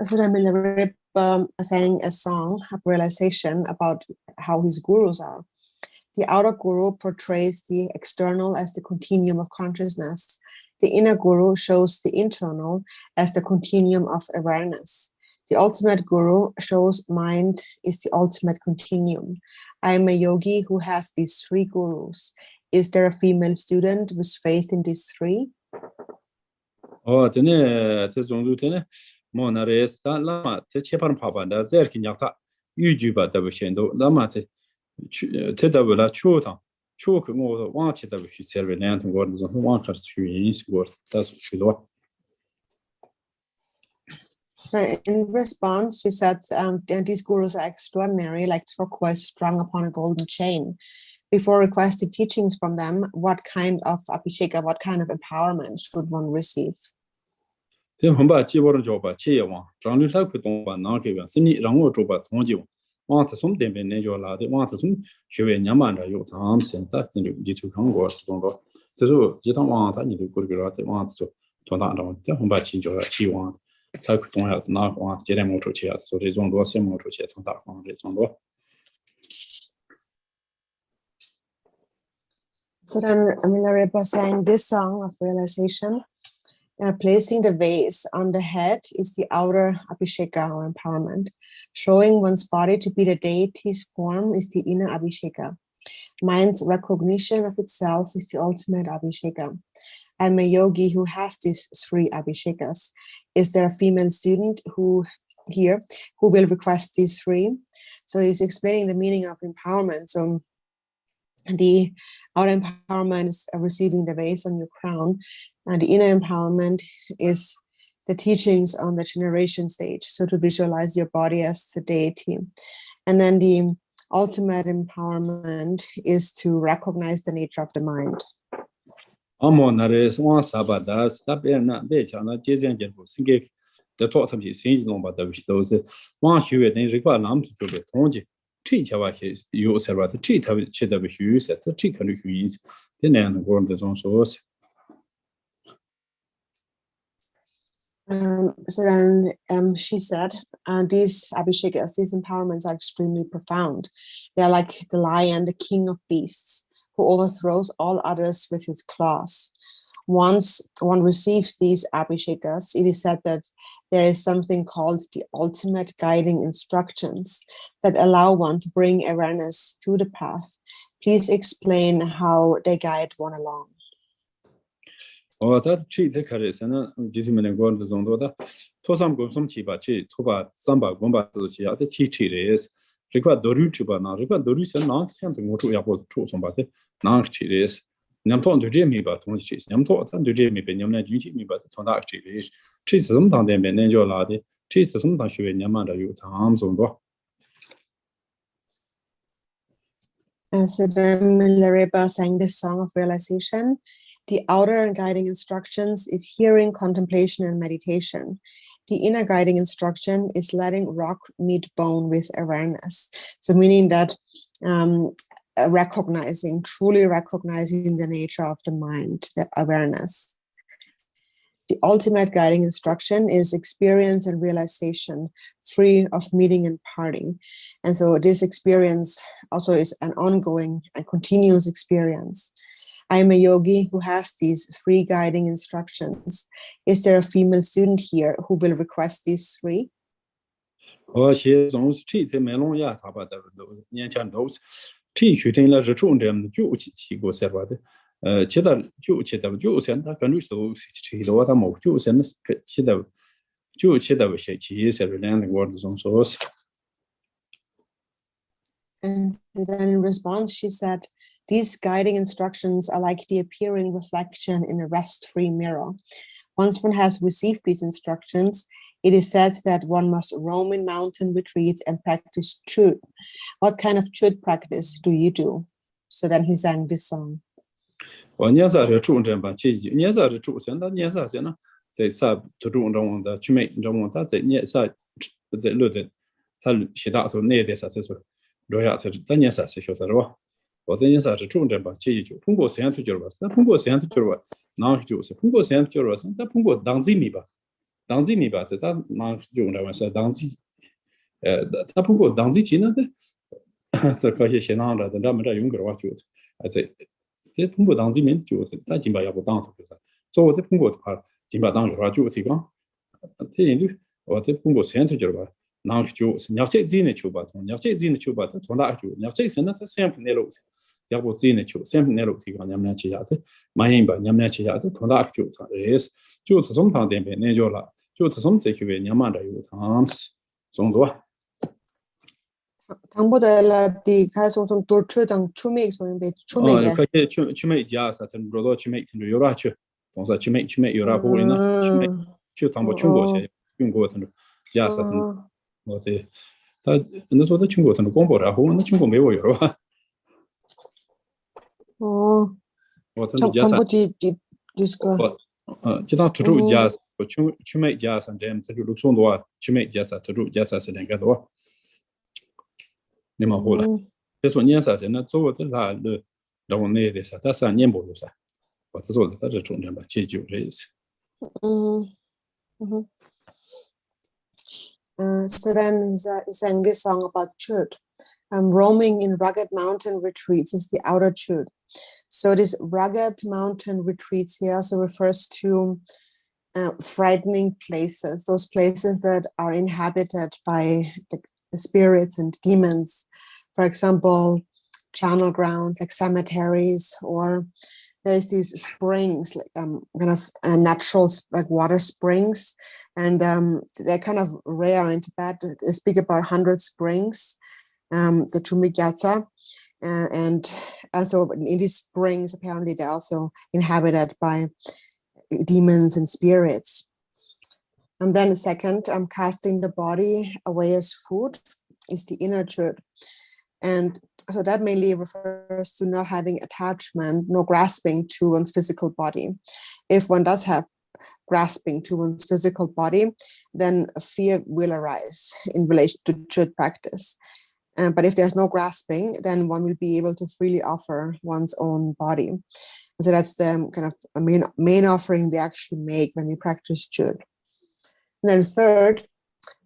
So then Milarepa sang a song of realization about how his gurus are. The outer guru portrays the external as the continuum of consciousness. The inner guru shows the internal as the continuum of awareness. The ultimate guru shows mind is the ultimate continuum. I am a yogi who has these three gurus. Is there a female student with faith in these three?这种路的呢，莫那的是那这切盘爬板的，这儿给伢他预计吧，这不显都那么去这的为了秋堂，秋去我往期的去设备那样通过这种往开始去影响过，这是去多。So in response, she said, these gurus are extraordinary, like turquoise strung upon a golden chain. Before requesting teachings from them, what kind of abhisheka, what kind of empowerment should one receive? 这很把基本上就把企业往张律他会动把哪个是你让我做把统计往他从这边那就拉的往他从学员年满的有他们现在你就看过这种的，这时候一趟往他你就过去了，往他做多大的，这很把企就期望他会动下子哪往接点我出去啊，所以这种多什么出去从大方这种多。So then Milarepa sang this song of realization. Placing the vase on the head is the outer abhisheka or empowerment. Showing one's body to be the deity's form is the inner abhisheka. Mind's recognition of itself is the ultimate abhisheka. I'm a yogi who has these three abhishekas. Is there a female student who will request these three? So he's explaining the meaning of empowerment. So the outer empowerment is receiving the vase on your crown, and the inner empowerment is the teachings on the generation stage, so to visualize your body as the deity. And then the ultimate empowerment is to recognize the nature of the mind. So then she said, these abhishekas, these empowerments are extremely profound. They are like the lion, the king of beasts, who overthrows all others with his claws. Once one receives these abhishekas, it is said that there is something called the ultimate guiding instructions that allow one to bring awareness to the path. Please explain how they guide one along. 他这开始现在就是没能过这种多的，托上过什么七八七，托把三把公把都是要的七七的是，这块多虑去吧，那这块多虑是哪个想对我主要或出什么的，哪个七的是，你们托对这没把东西，你们托咱对这没被你们来军事没把从哪个七的是，这是什么当的没能就拉的，这是什么当学员年满的有他们种多。So then Milarepa sang this song of realization. The outer guiding instructions is hearing, contemplation, and meditation. The inner guiding instruction is letting rock meet bone with awareness. So meaning that truly recognizing the nature of the mind, the awareness. The ultimate guiding instruction is experience and realization, free of meeting and parting. And so this experience also is an ongoing and continuous experience. I am a yogi who has these three guiding instructions. Is there a female student here who will request these three? 我写总是这在美容呀，他把的年前都是这学生了是重点的就去过些吧的，其他就其他就现在跟着都去的话，他没就现在其他就其他些企些两个我这种说是。And then in response, she said, these guiding instructions are like the appearing reflection in a rest-free mirror. Once one has received these instructions, it is said that one must roam in mountain retreats and practice chud. What kind of chud practice do you do? So then he sang this song. 我年少的主人吧，其年少的主人，他年少些呢，在啥土中中的去美中他在年少在路的，他其他头那点啥子说，罗亚是他年少是学啥的吧？我在年少是主人吧，其就通过实验去做吧，那通过实验去做吧，哪就是通过实验去做吧，但通过当机米吧， 당지 미吧，这那用的话是当机，他不过当机技能的，这可些现场的，咱们这用个话就是，这通过当机面就是，咱基本要不当就是，所以我这通过的话，基本当个话就是讲，这人就我这通过现在就是吧，那就是你要这自己的球吧，你要这自己的球吧，他从哪就你要这现在他先不那路。要不自己的球，先不那路提高，你们其他的，满意吧？你们其他的，同大就他也是，就是从他那边那就了，就是从这边你们这有他是，中多。당보다 디 가서 도트당 추메 소인베 추메게. 그게 추메 자사 전로도 추메 전로 여러 주. 동사 추메 여러 보이나 추메 주 당보 중국에 중국的자사的我这他那说的中国的广播然后那中国没有有吧정보 디스코. 지금 투주 자사 추메 자사 dem 투주 룩송도와 추메 자사 투주 자사是两个多你们好了这说年啥现在做的那的然后那的啥他3年不有啥我这做的他是重点吧解决这意思So then he sang this song about chud. Roaming in rugged mountain retreats is the outer chud. So this rugged mountain retreats here also refers to frightening places, those places that are inhabited by the spirits and demons. For example, charnel grounds like cemeteries, or there's these springs, like kind of natural like water springs, and they're kind of rare in Tibet. They speak about 100 springs, the Chumigyatsa, and also in these springs apparently they're also inhabited by demons and spirits. And then second, casting the body away as food is the inner chud. And so that mainly refers to not having attachment, no grasping to one's physical body. If one does have grasping to one's physical body, then fear will arise in relation to chud practice. But if there's no grasping, then one will be able to freely offer one's own body. So that's the kind of a main offering we actually make when we practice chud. And then third,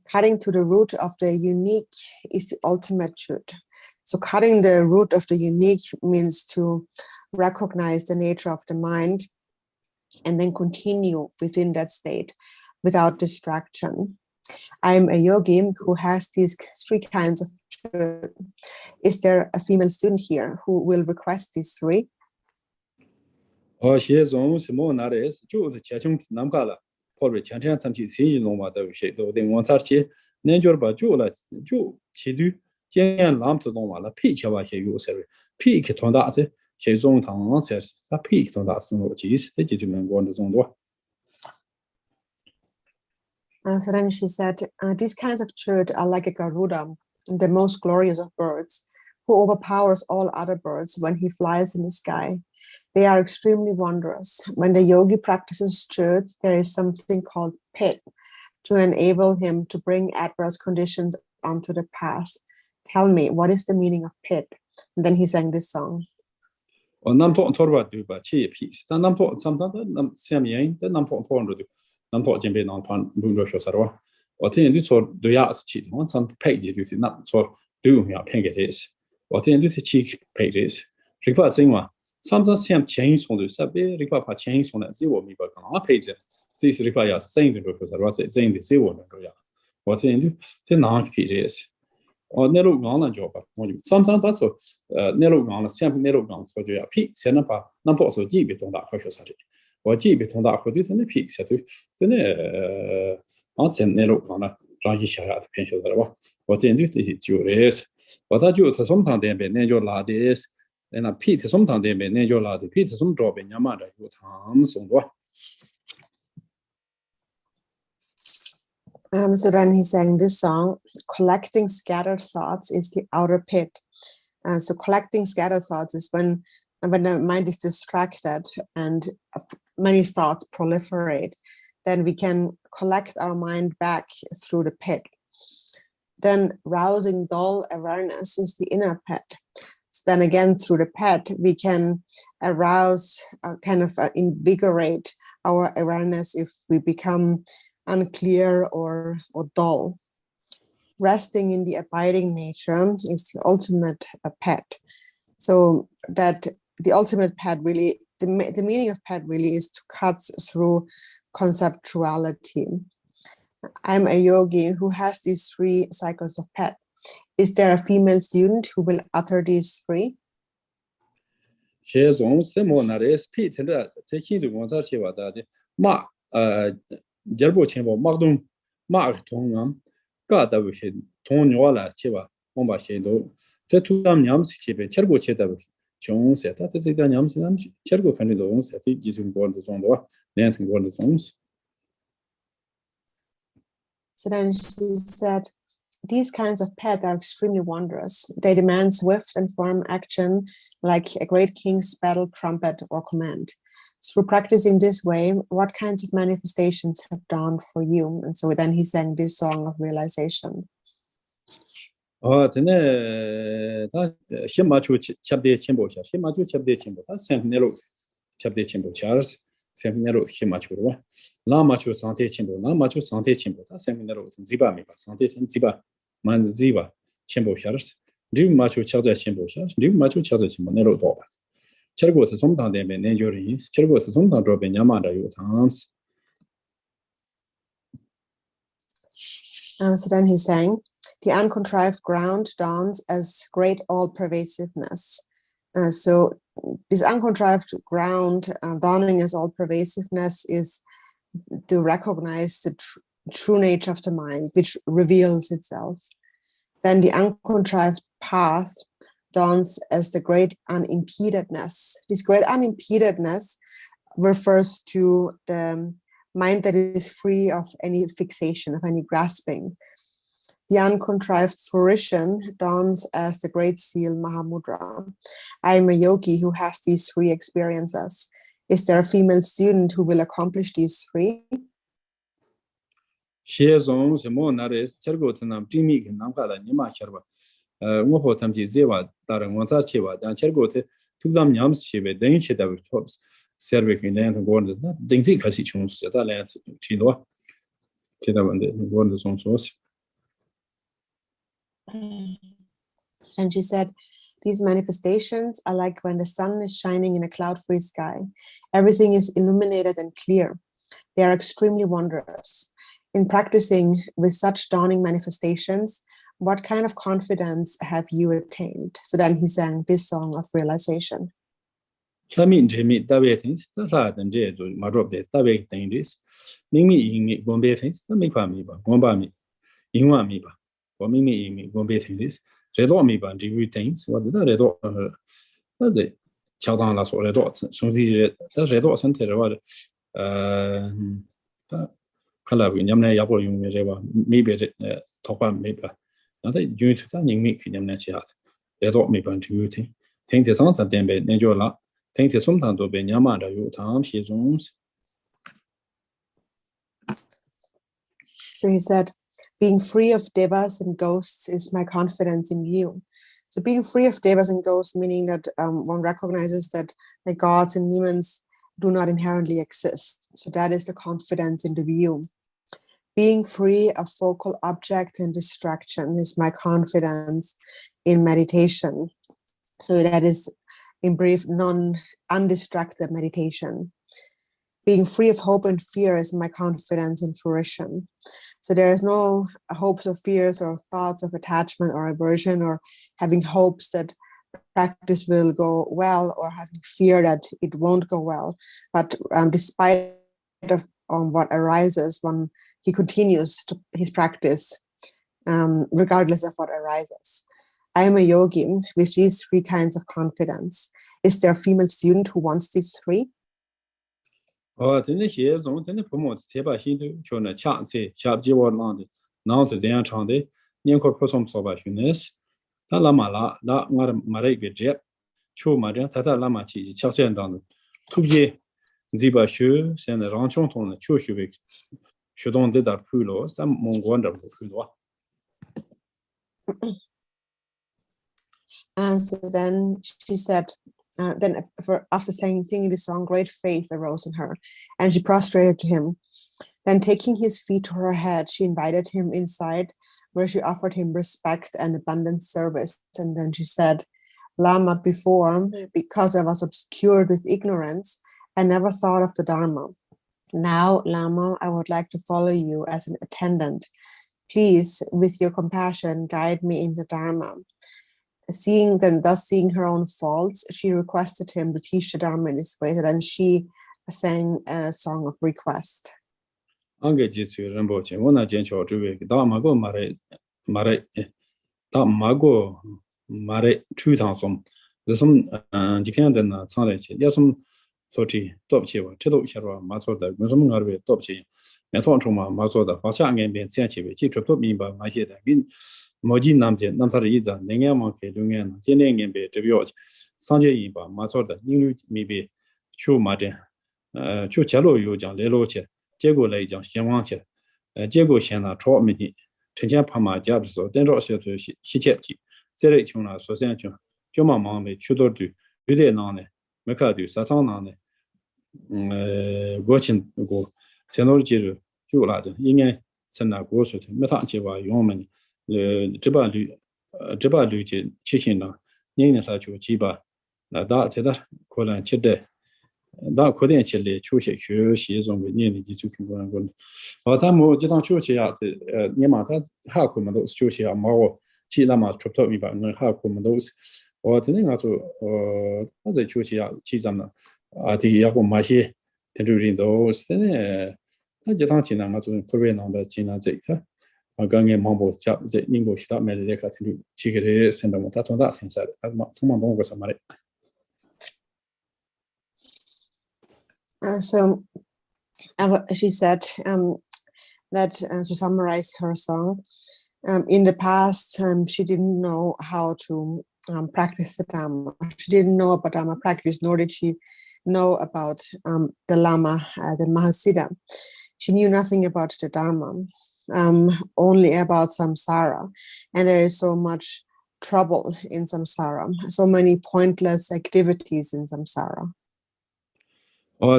cutting to the root of the unique is the ultimate chud. So cutting the root of the unique means to recognize the nature of the mind and then continue within that state without distraction. I'm a yogi who has these 3 kinds of chud. Is there a female student here who will request these 3? 写中是么拿的是就是前穷南干了或者前天他们去新弄嘛都些都得我查起年就把就了就其实今年南头弄完了配起吧些有些配去同大些些中堂些他配同大中我其实这就能过的中多 So then she said, these kinds of chud are like a Garuda, the most glorious of birds, who overpowers all other birds when he flies in the sky. They are extremely wondrous. When the yogi practices chud, there is something called pit to enable him to bring adverse conditions onto the path. Tell me, what is the meaning of pit? And then he sang this song. 南头托吧对吧去皮但南头常常的南下面的南头托着的南头这边南头路着说啥话我听你说对呀是去我常配的就是那说对用要骗给这些我听你是去配这些这块是嘛常常想前一送的是别这块怕前一送的是我们不可能配着这是这块要生的说啥话是真的是我们这样我听你这哪配这些那路讲了就吧我就常常他说那路讲了先那路讲说就要配现在把那不说级别中大科学啥的我级别中大科学真的配下对真的现那路讲了让一下的偏学的吧我真的这些就是我他就是从他那边那就拉的那配的从他那边那就拉的配的从这边慢慢的有长送多So then he sang this song, collecting scattered thoughts is the outer pit. So collecting scattered thoughts is when the mind is distracted and many thoughts proliferate, then we can collect our mind back through the pit. Then rousing dull awareness is the inner pit. So then again, through the pit, we can arouse, invigorate our awareness if we become unclear or dull. Resting in the abiding nature is the ultimate pet. So that the ultimate pet really, the meaning of pet really is to cut through conceptuality. I'm a yogi who has these 3 cycles of pet. Is there a female student who will utter these 3? So then she said, these kinds of pet are extremely wondrous. They demand swift and firm action like a great king's battle trumpet or command. Through practicing this way, what kinds of manifestations have done for you? And so then he sang this song of realization. So then he sang, the uncontrived ground dawns as great all-pervasiveness. So this uncontrived ground dawning as all-pervasiveness is to recognize the true nature of the mind, which reveals itself. Then the uncontrived path dawns as the great unimpededness. This great unimpededness refers to the mind that is free of any fixation, of any grasping. The uncontrived fruition dawns as the great seal Mahamudra. I am a yogi who has these 3 experiences. Is there a female student who will accomplish these 3? And she said, these manifestations are like when the sun is shining in a cloud-free sky. Everything is illuminated and clear. They are extremely wondrous. In practicing with such dawning manifestations, what kind of confidence have you attained? So then he sang this song of realization. So he said, being free of devas and ghosts is my confidence in you. So being free of devas and ghosts, meaning that one recognizes that the gods and demons do not inherently exist. So that is the confidence in the view. Being free of focal object and distraction is my confidence in meditation. So that is, in brief, undistracted meditation. Being free of hope and fear is my confidence in fruition. So there is no hopes or fears or thoughts of attachment or aversion, or having hopes that practice will go well or having fear that it won't go well. But despite of what arises, when he continues to his practice, regardless of what arises. I am a yogi with these 3 kinds of confidence. Is there a female student who wants these 3? And so then she said, Then after singing this song, great faith arose in her, and she prostrated to him. Then taking his feet to her head, she invited him inside, where she offered him respect and abundant service. And then she said, Lama, before, because I was obscured with ignorance, I never thought of the Dharma. Now, Lama, I would like to follow you as an attendant. Please, with your compassion, guide me in the Dharma. Thus seeing her own faults, she requested him to teach the Dharma in his way, and she sang a song of request. Ange Jitsu Rinpoche, Wana Jencho Juve, Damago Mare, Chutansom, the some Jikan Sanche, Yasum Sochi, Topchi, Chido Shara, Masoda, Musum Topchi, and Tonchuma, Masoda, Pasang and Ben Sanchi, Chitrop me by my head, Moji Namje, Namsariza, Nengamonke, Dungan, Jening and Be, Tebiot, Sanje Iba, Masoda, English maybe Chu Mate, Chu Chalo Yujan, Leloche. 结果来讲先往起结果现在超媒体陈前拍马家的时候等着些东西细节的这类情况首先就慢慢的去做的有点难的没看到啥上难的过程过现在接着就来着应该是那过去的没上去吧用我们这把绿节七星呢年年他就几把那大这的可能吃的 那可能起来休息中的年龄基础情况过咱们这趟休息啊你嘛他还可能都休息啊毛其他嘛差不多一般还可能都是我真的就那在休息啊其咱们啊这要我买些天主人都是呢那这趟去呢就特别难的去呢这个啊刚刚忙不加这宁波其他买的个天主去给的现在我他从大城市的嘛什么东西什么的 So she said that to summarize her song, in the past she didn't know how to practice the Dharma. She didn't know about Dharma practice, nor did she know about the Lama, the Mahasiddha. She knew nothing about the Dharma, only about samsara. And there is so much trouble in samsara, so many pointless activities in samsara.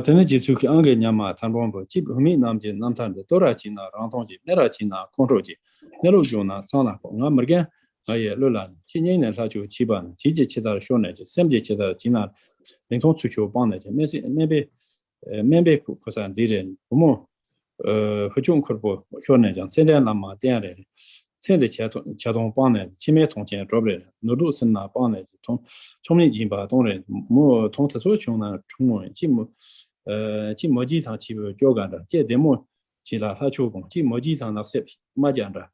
真的接触去安个年嘛，谈不不，基本面南街南谈的多少钱呢？让同济，那钱呢？空手钱，那路就呢，上哪个？我没干，我也路了。今年呢，他就七八，季节其他小呢，就三节其他今年，连同出去帮呢，就没被可算这人，我们合众可不小呢，讲现在那么点来的，现在切通帮呢，前面同钱找不来，那路是哪帮呢？从年前吧，当然，我从特殊情况出门，即没几趟去交干的，这点么去了他求工，即没几趟那些没讲的，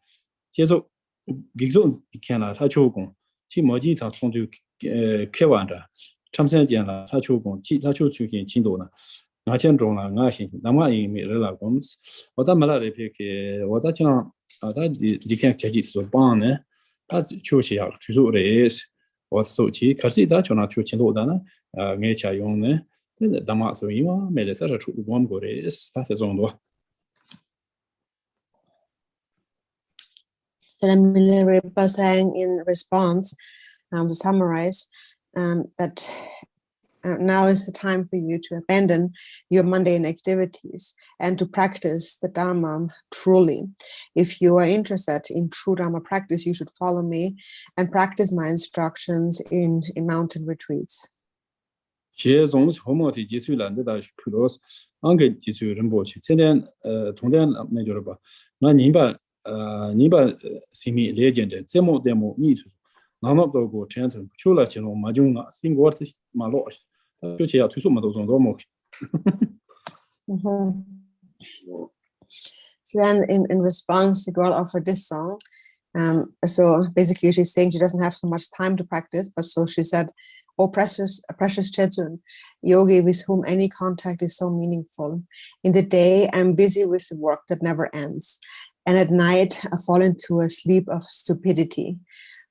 接受，比如看了他求工，即没几趟从就开完的，长时间了他求工，即他求出现进度呢。 我先中了，我先，那么因为了公司，我到马来这边去，我到讲啊，他你看这几次帮呢，他就是要就是的，我手机可是他就拿出钱多的呢，我家用呢，但是他妈所以嘛，没得啥出我们过的，他是这种多。So then Milarepa sang in response, to summarize, that now is the time for you to abandon your mundane activities and to practice the Dharma truly. If you are interested in true Dharma practice, you should follow me and practice my instructions in mountain retreats. 现从后面的技术难的到普罗斯，安个技术人不去，现在同样那就是吧，那你把生命了解的这么你出，那么多个传统，除了这种马中啊，新国的马老。 就这样推出么多种多么。So then in response, the girl offered this song. So basically she's saying she doesn't have so much time to practice, but so she said, "Oh precious Chedsun, yogi with whom any contact is so meaningful. In the day, I'm busy with the work that never ends. And at night, I fall into a sleep of stupidity.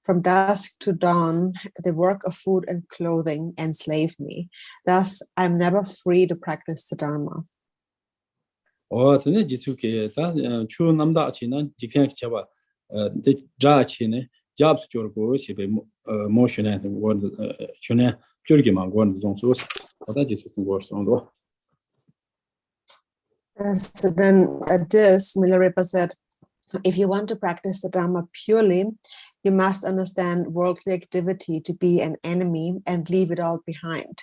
From dusk to dawn, the work of food and clothing enslave me. Thus, I'm never free to practice the Dharma." 我真的接触给他去那么大去呢，几天去吧，这扎去呢，家不就是过去被学呢，我训练 줄기만 권의 종수 어다지 공부할 수 정도. So then at this, Milarepa said, if you want to practice the Dharma purely, you must understand worldly activity to be an enemy and leave it all behind.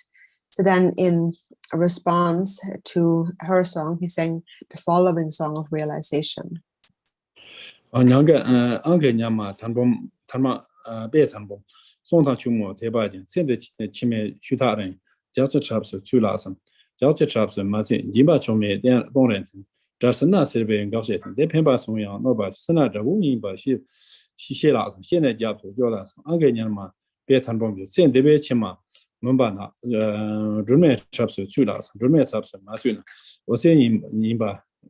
So then in response to her song, he sang the following song of realization.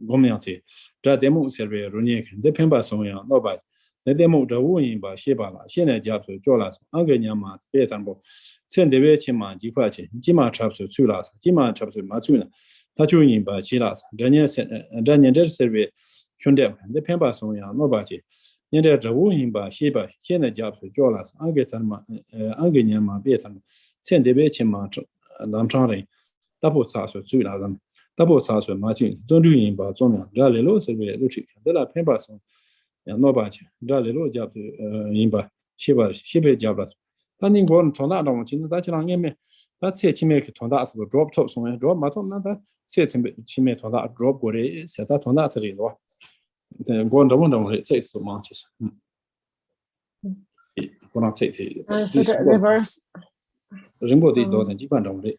Gomyansi, demo survey, Runic, the Pemba Soya, nobody. The demo the wooing by Shebala, Shena Jabs, Jolas, Anganyama, Betambo, send the Vechima, Jipachi, Jima Chaps of Sulas, Jima Chaps of Matsuna, Tachuin by Chilas, Daniel survey, Chundem, the Pemba Soya, nobody. Neither the wooing by Sheba, Shena Jabs, Jolas, Anganyama, Betam, send the Vechima, Lamtari, double sass of Sulas. Double sauce with matching, Zonduin by Zona, Jalilo, Survey, Lucic, the La Pembason, and Nobach, Jalilo Jab Imba, Shiba, Shiba Jablas. Standing one tornado on Chin, that's on him. That's it, she make tornadoes with drop tops on drop maton, that set him, she made on that drop where it set that on that. Then go on the window, it says to Manches. When I say So the reverse. Rimbo this door and Jiban on it.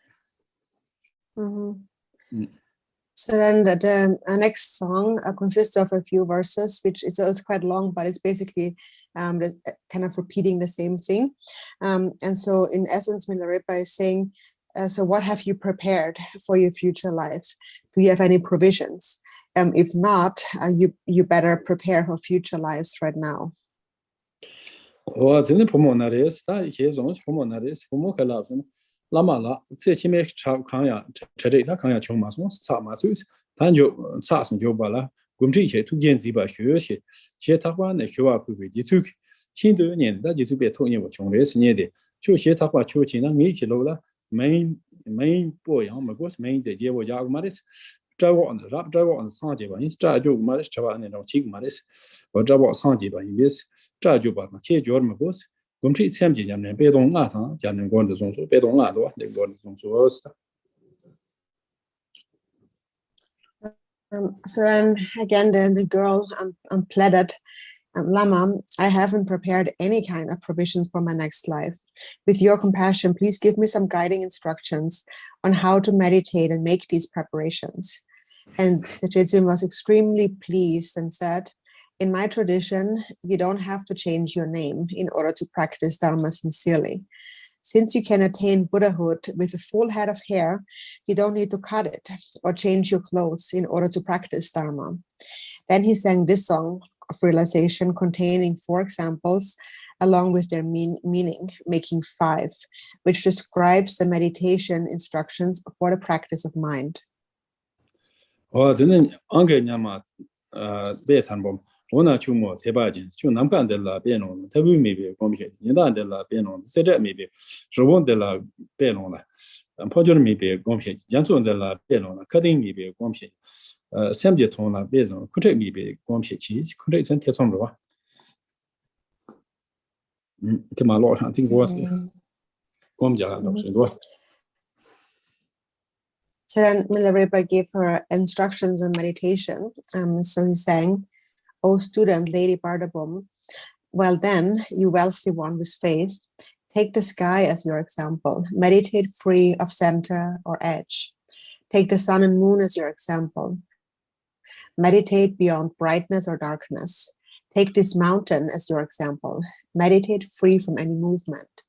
So then the next song consists of a few verses, which is quite long, but it's basically kind of repeating the same thing. And so in essence, Milarepa is saying, so what have you prepared for your future life? Do you have any provisions? If not, you better prepare for future lives right now. Lamala, Chime Kanya, Chedeka Kanya Chomason, Samasus, Tanjo, Sason Jobala, Gumji, two gens by Hushi, Shetapan, and Hua Pubi, took Chindu, that you to be a Tony of Chonres near the Chu Shetapa Chuchina, Michilola, main boy on Magos, main the Jevo Yagmaris, driver on the rap driver on Sanjiba, instead of Maris Chavan and Chick Maris, or driver Sanjiba in this, Trajuba, Che Jormagos. So then again, the girl pleaded, Lama, I haven't prepared any kind of provisions for my next life. With your compassion, please give me some guiding instructions on how to meditate and make these preparations. And the Jetsun was extremely pleased and said, in my tradition, you don't have to change your name in order to practice Dharma sincerely. Since you can attain Buddhahood with a full head of hair, you don't need to cut it or change your clothes in order to practice Dharma. Then he sang this song of realization containing 4 examples along with their meaning, making 5, which describes the meditation instructions for the practice of mind. Ona chumo tebajin chu namkan de la benon tabu maybe commission yanda de la benon sede maybe robon de la benon la pojor maybe commission janson de la benon cutting maybe commission samje ton la bezon kutre maybe commission chi kutre zen tesom ro ke ma lo shan ting bo komja lo shin do. So then Milarepa gave her instructions on meditation. So he sang, O student, Lady Bardabum, well then, you wealthy one with faith, take the sky as your example. Meditate free of center or edge. Take the sun and moon as your example. Meditate beyond brightness or darkness. Take this mountain as your example. Meditate free from any movement.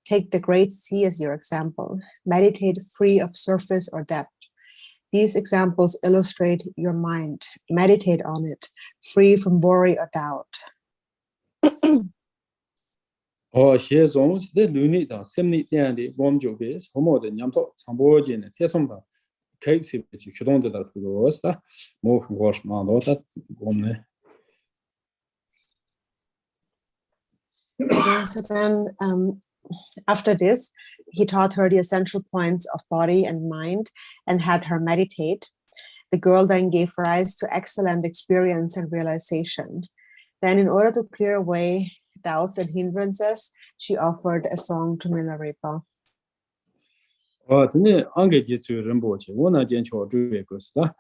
Take the great sea as your example. Meditate free of surface or depth. These examples illustrate your mind. Meditate on it, free from worry or doubt. Xie zong de luni da semni dian de bom jo bes homo de nyam to sambo jin ne se som ba kai si chi kudong de da pu sta mo khos ma do ta bom ne. So then, after this, he taught her the essential points of body and mind and had her meditate. The girl then gave rise to excellent experience and realization. Then, in order to clear away doubts and hindrances, she offered a song to Milarepa. 저는 안개 지수 rinpoche 원나 전초 주의 것이다.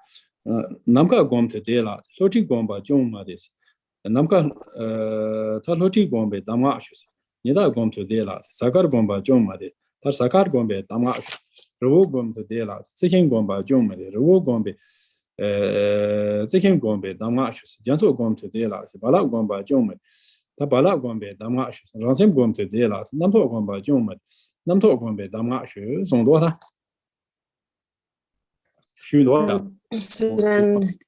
남가 검토 되라. 소티 검바 종마데스. 남가 타 로티 검베 담아슈스. 니다 검토 되라. 사카르 검바 종마데. 타 사카르 검베 담아슈. 로고 검토 되라. 세킨 검바 종마데. 로고 검베 세킨 검베 담아슈스. 전초 검토 되라. 발라 검바 종마데. 타 발라 검베 담아슈스. 란셈 검토 되라. 남토 검바 종마데. 남토 검베 담아슈. 송도다. So then,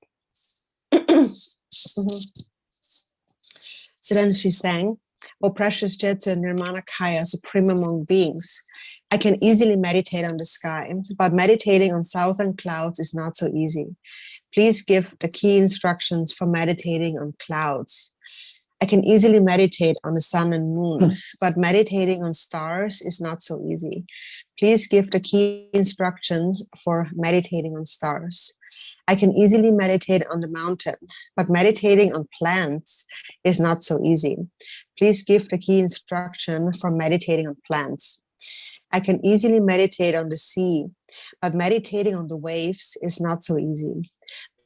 so then she sang, "O precious Jetsu Nirmanakaya, supreme among beings, I can easily meditate on the sky, but meditating on southern clouds is not so easy. Please give the key instructions for meditating on clouds. I can easily meditate on the sun and moon, but meditating on stars is not so easy. Please give the key instruction for meditating on stars. I can easily meditate on the mountain, but meditating on plants is not so easy. Please give the key instruction for meditating on plants. I can easily meditate on the sea, but meditating on the waves is not so easy.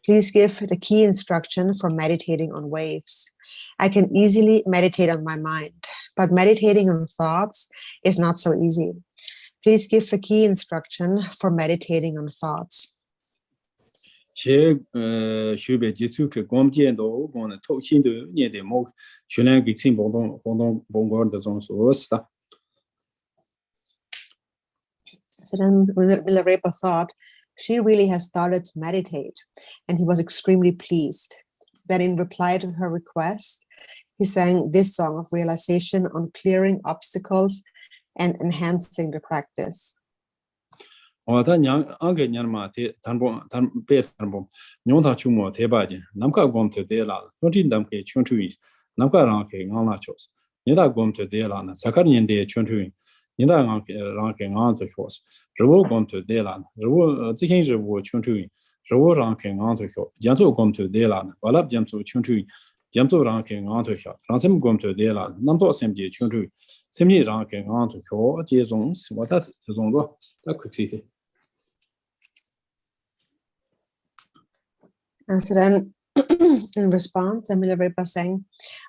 Please give the key instruction for meditating on waves. I can easily meditate on my mind, but meditating on thoughts is not so easy. Please give the key instruction for meditating on thoughts." 제 슈베 지수케 검제도 고는 토신도 녀데 모 슈난 기친 봉봉봉거의 정소스다. So then Milarepa thought she really has started to meditate, and he was extremely pleased. Then in reply to her request, he sang this song of realization on clearing obstacles and enhancing the practice. 어다냥 안게 냐마테 단봉 단베스단봉 뇽다 추모 대바지 남가 검토 데라 토진 담케 춘추이 남가랑케 나나초스 니다 검토 데라나 사카르닌데 춘추이 니다 랑케 나한테 쇼스 저보 검토 데라 저보 지킨 저보 춘추이 저보 랑케 나한테 쇼 janzo 검토 데라나 발랍 janzo 춘추이 janzo 랑케 나한테 쇼 랑셈 검토 데라 남도 셈지 춘추이 셈니 랑케 나한테 쇼 제종 뭐다 제종도 딱 그렇지. And so then, in response, Milarepa sang,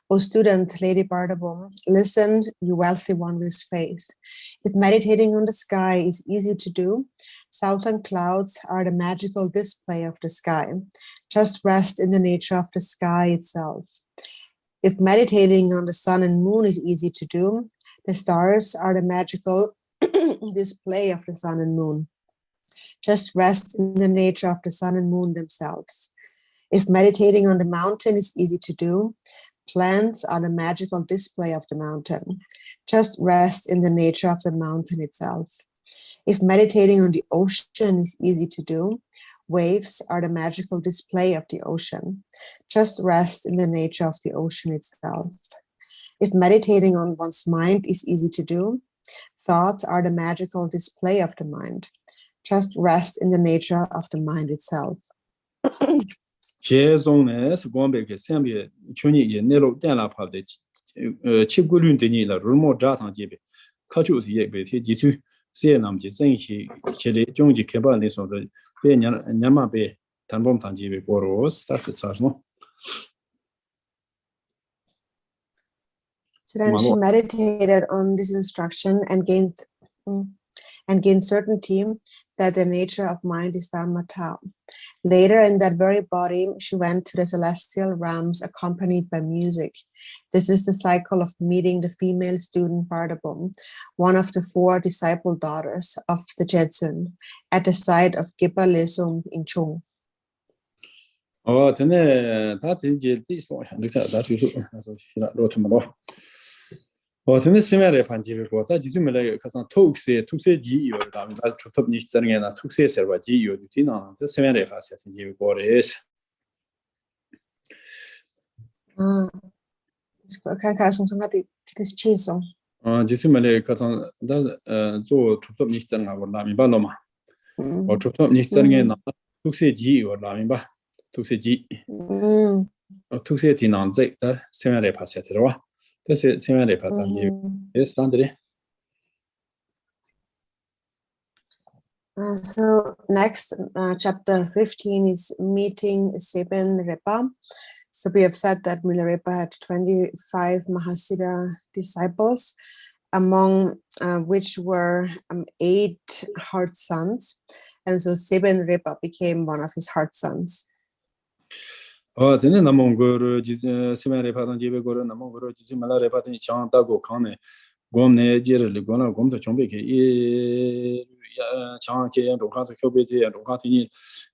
"O student, Lady Bardabum, listen, you wealthy one with faith. If meditating on the sky is easy to do, southern clouds are the magical display of the sky. Just rest in the nature of the sky itself. If meditating on the sun and moon is easy to do, the stars are the magical display of the sun and moon. Just rest in the nature of the sun and moon themselves. If meditating on the mountain is easy to do, plants are the magical display of the mountain. Just rest in the nature of the mountain itself. If meditating on the ocean is easy to do, waves are the magical display of the ocean. Just rest in the nature of the ocean itself. If meditating on one's mind is easy to do, thoughts are the magical display of the mind. Just rest in the nature of the mind itself." 제종네 스곰베게 셈비 춘이 예네로 땡라파데 치구륜데니라 르모 자상제베 카주스 예베티 지수 세남지 생시 제레 종지 개발내서도 베냐마베 단범탄지베 고로 스타트사스노. So then she meditated on this instruction and gained certainty that the nature of mind is Dharmata. Later, in that very body, she went to the celestial realms accompanied by music. This is the cycle of meeting the female student Bardabum, one of the 4 disciple daughters of the Jetsun, at the site of Gipa Lesum in Chung. 근데 다 이제 디스토 한다서 다 주소 그래서 시라 로트마로 근데 스메레 반지를 보다 지주멜에 가서 톡세 지요 다음에 다 톱 니스잖아요 톡세 서버 지요 뒤나 스메레 가서 이제 거래스 Kan kara sung sung kati this Chi song. 지수말에 가서 저 톱톱 니스잖아 원라미 바노마 톱톱 니스잖게 나 tukseji 원라미 바 tukseji tukseji 난제 다 세면에 파세트와 그래서 세면에 파장기 에스탄드리 So next, chapter 15 is meeting Milarepa. So we have said that Milarepa had 25 Mahasiddha disciples, among which were 8 heart sons. And so Milarepa became one of his heart sons. 저는 남은 거를 세면에 파던 집에 거를 남은 거를 지금 말레바더니 장다고 강네 곰네 지를 거나 곰도 좀비게 이 장제 로카도 교배제 로카티니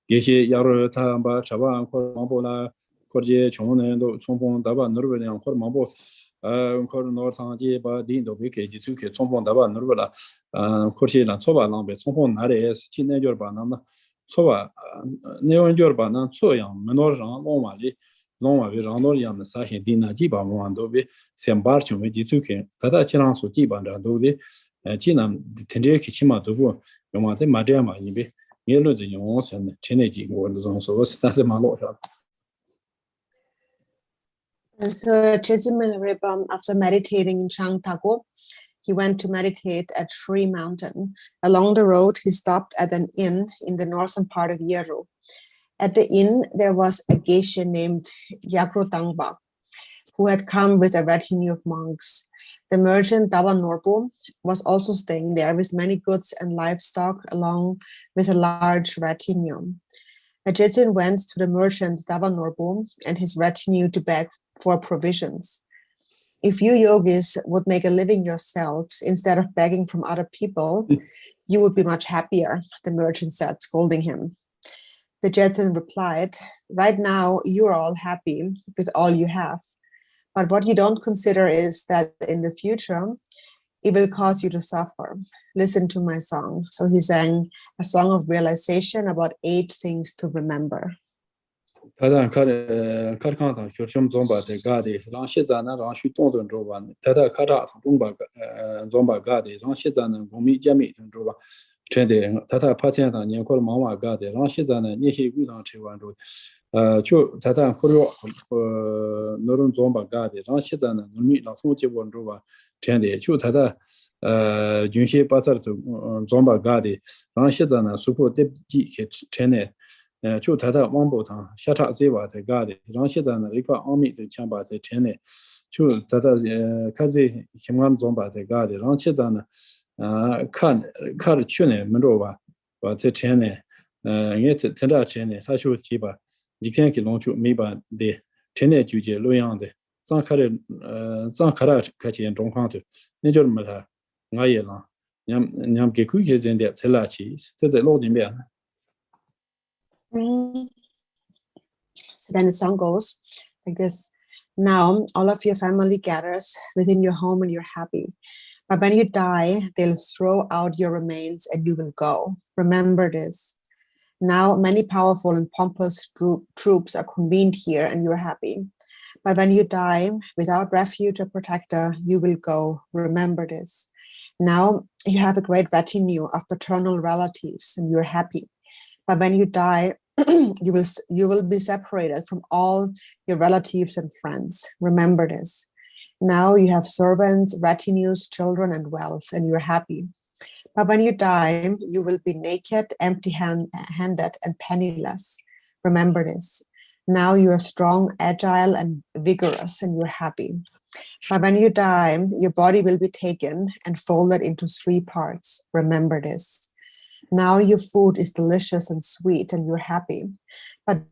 게시 야로 타바 잡아 코마보라 거제 종원에도 총봉 답아 너르베냥 코마보 코르 노르상지 바 딘도 비게 지수케 총봉 답아 너르베라 코시랑 초바랑베 총봉 나레 친내절 바나나 초바 네원절 바나 초양 메노랑 롱마리 롱마비 랑노리양 사신 디나지 바모안도비 셈바르초메 지수케 가다치랑 소지 반다도비 지남 텐제키 치마도고 요마데 마디아마 이베 예로도 용어선 체내지 원도송소 스타세 말로라. And so Milarepa, after meditating in Changtago, he went to meditate at Sri Mountain. Along the road, he stopped at an inn in the northern part of Yeru. At the inn, there was a geisha named Yagrotangba, who had come with a retinue of monks. The merchant Dava Norbu was also staying there with many goods and livestock, along with a large retinue. Ajitsin went to the merchant Dava Norbu and his retinue to beg for provisions. If you yogis would make a living yourselves instead of begging from other people, you would be much happier, the merchant said, scolding him. The Jetsin replied, right now you're all happy with all you have. But what you don't consider is that in the future, it will cause you to suffer. Listen to my song. So he sang a song of realization about 8 things to remember. 타다 카르칸다 쇼좀 좀바데 가데 랑시자나 랑슈 동동 조반 타다 카라 동바 좀바 가데 랑시자나 고미 자미 동조바 tren데 타다 파티한다 년콜 마마 가데 랑시자나 니히 구당 체완조 초 타다 코로 노론 좀바 가데 랑시자나 노미 라소지 원조바 tren데 초 타다 준시 바사르 좀바 가데 랑시자나 수포 데지 tren데 초 타다 왕보탕 샤타 제바 대가데 랑시자나 리파 아미 대창바 대체네 초 타다 카제 힘감 좀바 대가데 랑시자나 카르 추네 문로바 바 대체네 예 텐다 체네 사쇼 지바 직생기 농추 미바 데 체네 주제 로양데 장카레 장카라 카치엔 종황도 내절마다 나예라 냠 게쿠게 젠데 텔라치 테제 로딘베. So then the song goes like this. Now all of your family gathers within your home and you're happy. But when you die, they'll throw out your remains and you will go. Remember this. Now many powerful and pompous troops are convened here and you're happy. But when you die, without refuge or protector, you will go. Remember this. Now you have a great retinue of paternal relatives and you're happy. But when you die, you will be separated from all your relatives and friends. Remember this. Now you have servants, retinues, children, and wealth, and you're happy. But when you die, you will be naked, empty-handed, and penniless. Remember this. Now you are strong, agile, and vigorous, and you're happy. But when you die, your body will be taken and folded into 3 parts. Remember this. Now your food is delicious and sweet and you're happy. But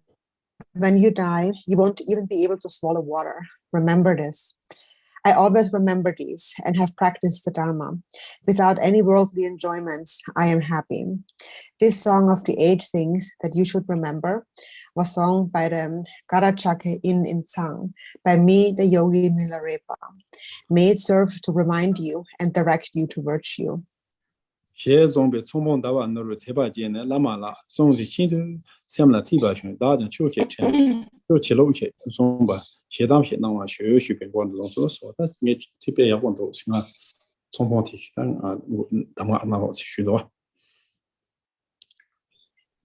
when you die, you won't even be able to swallow water. Remember this. I always remember these and have practiced the Dharma. Without any worldly enjoyments, I am happy. This song of the 8 things that you should remember was sung by the Karachake in Tsang, by me, the yogi Milarepa. May it serve to remind you and direct you to virtue. 셰 좀베 총봉 다와 너로 대바제네 라마라 송지 신도 샘라 티바슌 다든 초케 쳔 초 치로케 좀바 写当写那么学学边关这种说，但你这边也问到什么冲锋体系我等下那我许多。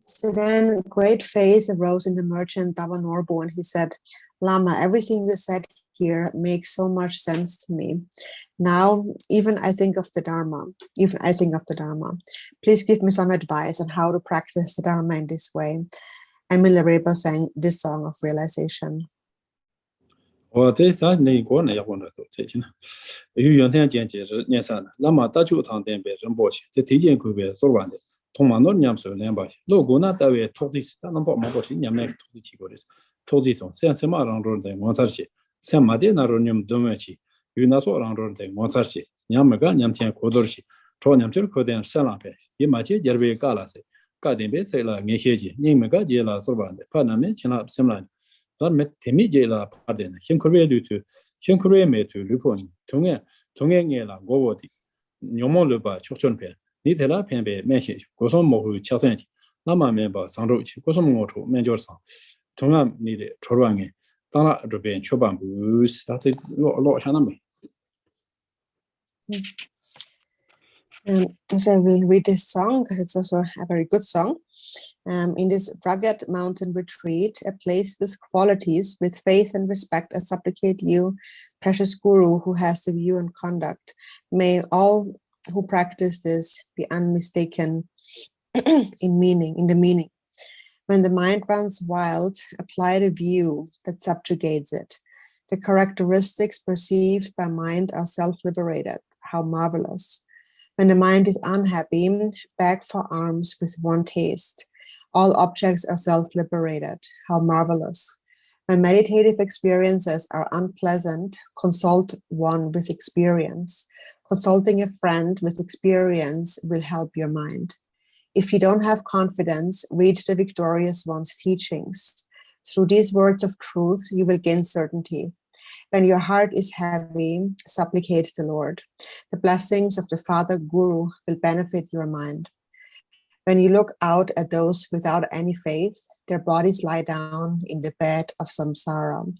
So then great faith arose in the merchant Dava Norbu, and he said, Lama, everything you said here makes so much sense to me. Now, even I think of the Dharma. Please give me some advice on how to practice the Dharma in this way. And Milarepa sang this song of realization. 我在啥内国呢？要问的都这些呢。有原天见解是念啥呢？那么大球堂点别人过去，这提前规备做完的。同嘛那年手两把，如果那单位投资是，那把毛保险年来投资起过的，投资从三什么让人的摩擦些，三嘛的那种你们都没去，有那所让人的摩擦些，年么个年天过多些，朝年就是可点三两百，也嘛些节备干了些，干点别菜了，你些节，你们个节了做完的，怕那没钱了什么了。咱们天节了怕的呢，先可别对，先可别没对，旅行同样年了，我的，牛毛了吧，出准备，你在那偏别没些，过什么会吃三天，那么没把上周去，过什么我出没叫上，同样你的出完的，当然这边出版不是他这老相当没。So we read this song because it's also a very good song. In this rugged mountain retreat, a place with qualities, with faith and respect, I supplicate you, precious Guru, who has the view and conduct. May all who practice this be unmistaken in the meaning. When the mind runs wild, apply the view that subjugates it. The characteristics perceived by mind are self-liberated. How marvelous. When the mind is unhappy, beg for alms with one taste. All objects are self-liberated. How marvelous. When meditative experiences are unpleasant, consult one with experience. Consulting a friend with experience will help your mind. If you don't have confidence, read the victorious one's teachings. Through these words of truth, you will gain certainty. When your heart is heavy, supplicate the Lord. The blessings of the Father Guru will benefit your mind. When you look out at those without any faith, their bodies lie down in the bed of samsara.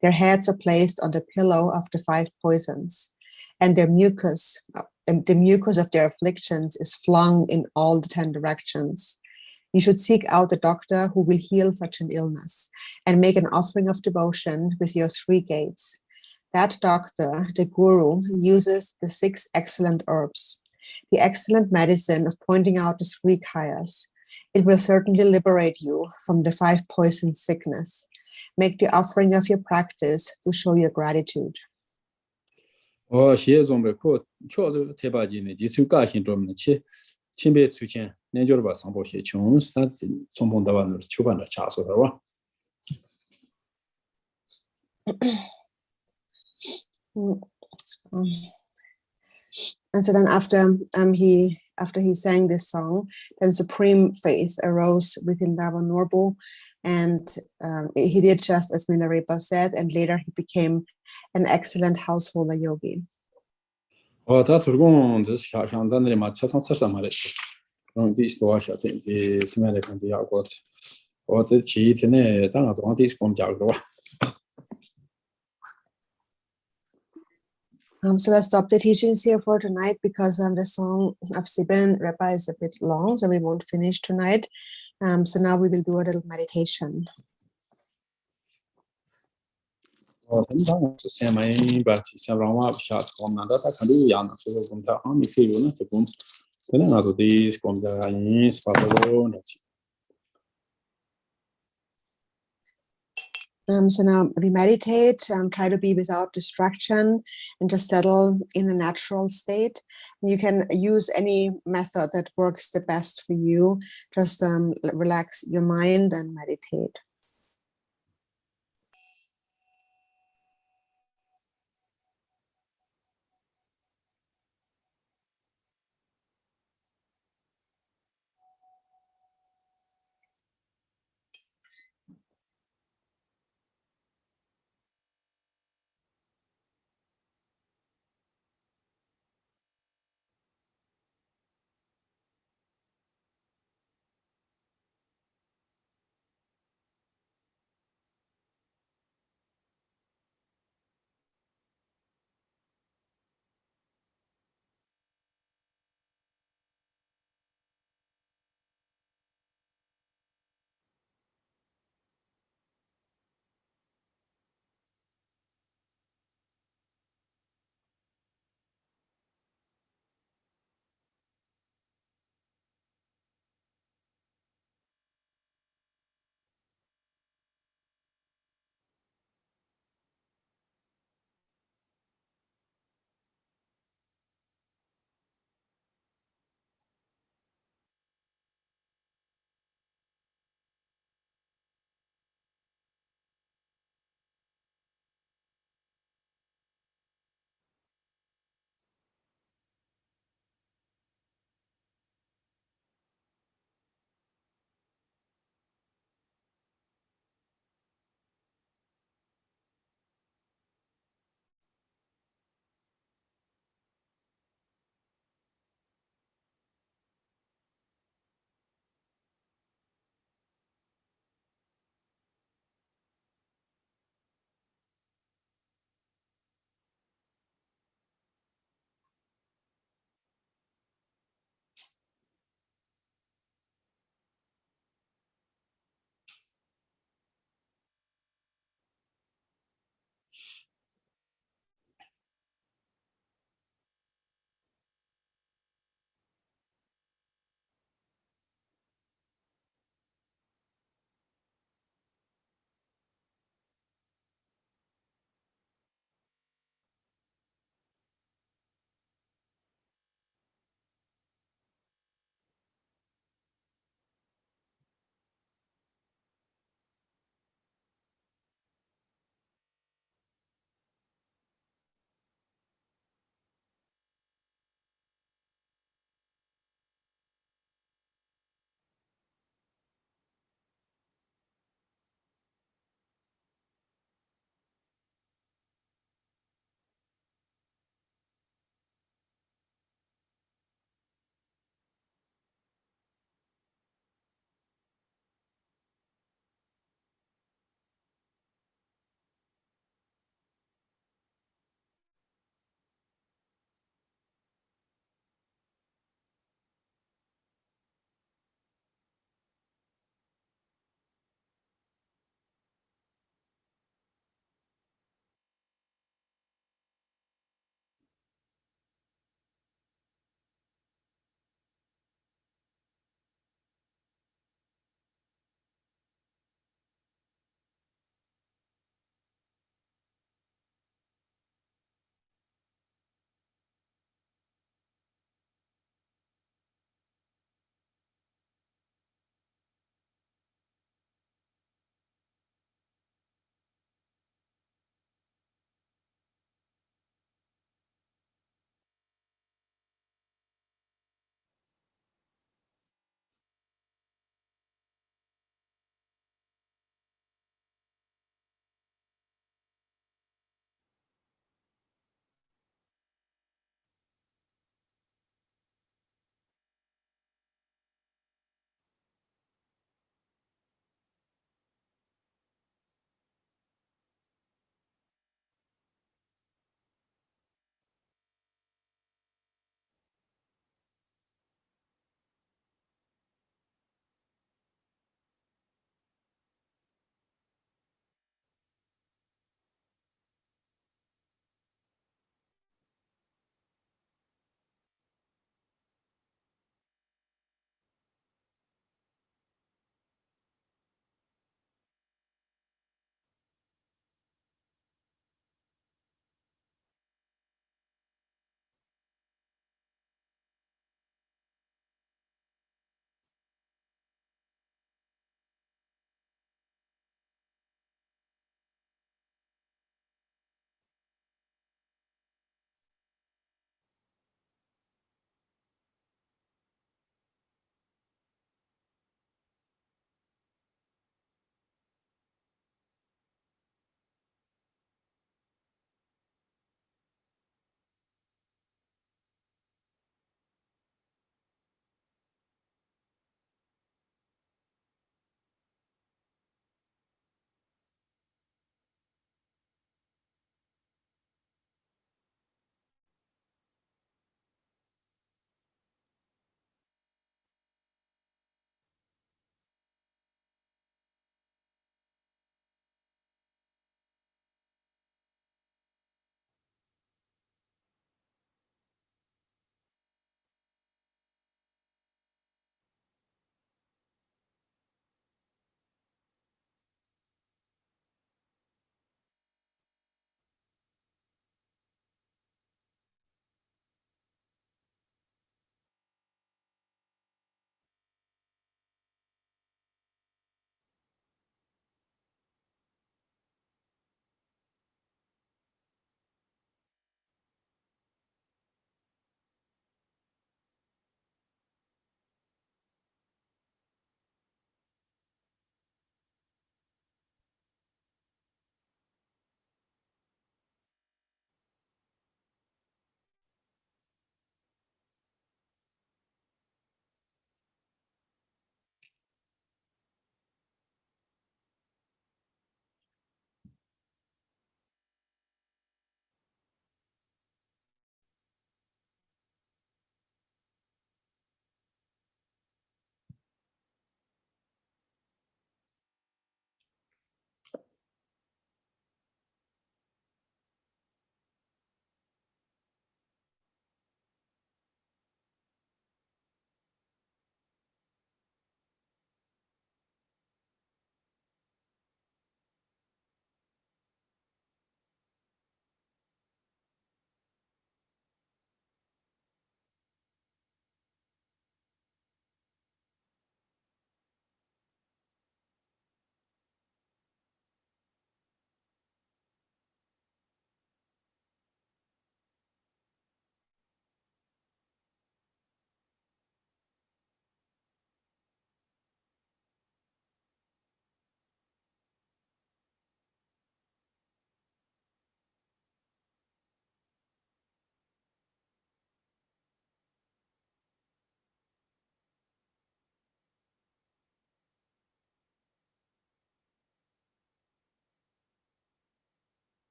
Their heads are placed on the pillow of the 5 poisons, and the mucus of their afflictions is flung in all the 10 directions. You should seek out a doctor who will heal such an illness and make an offering of devotion with your 3 gates. That doctor, the Guru, uses the 6 excellent herbs, the excellent medicine of pointing out the 3 kayas. It will certainly liberate you from the 5 poison sickness. Make the offering of your practice to show your gratitude. 我写准备课，确实特别紧的，就是感兴专门的去，前边出钱，研究了把上报写，穷是他从碰到完了出版了查说的哇。And so then after he sang this song, then supreme faith arose within Dava Norbu, and he did just as Milarepa said, and later he became an excellent householder yogi. 他做工就是想在那里嘛，车上车上嘛的，第一多小钱，这什么的看这要过的，我这去天呢，当然多第一工价格哇。So let's stop the teachings here for tonight because the song of Siben Repa is a bit long, so we won't finish tonight. So now we will do a little meditation. 平常我是先买把先让我下我们那他看都一样的，所以我们他好没事有呢，这工，可能那都得我们的人是把多那去。So now we meditate, try to be without distraction and just settle in a natural state. You can use any method that works the best for you. Just relax your mind and meditate.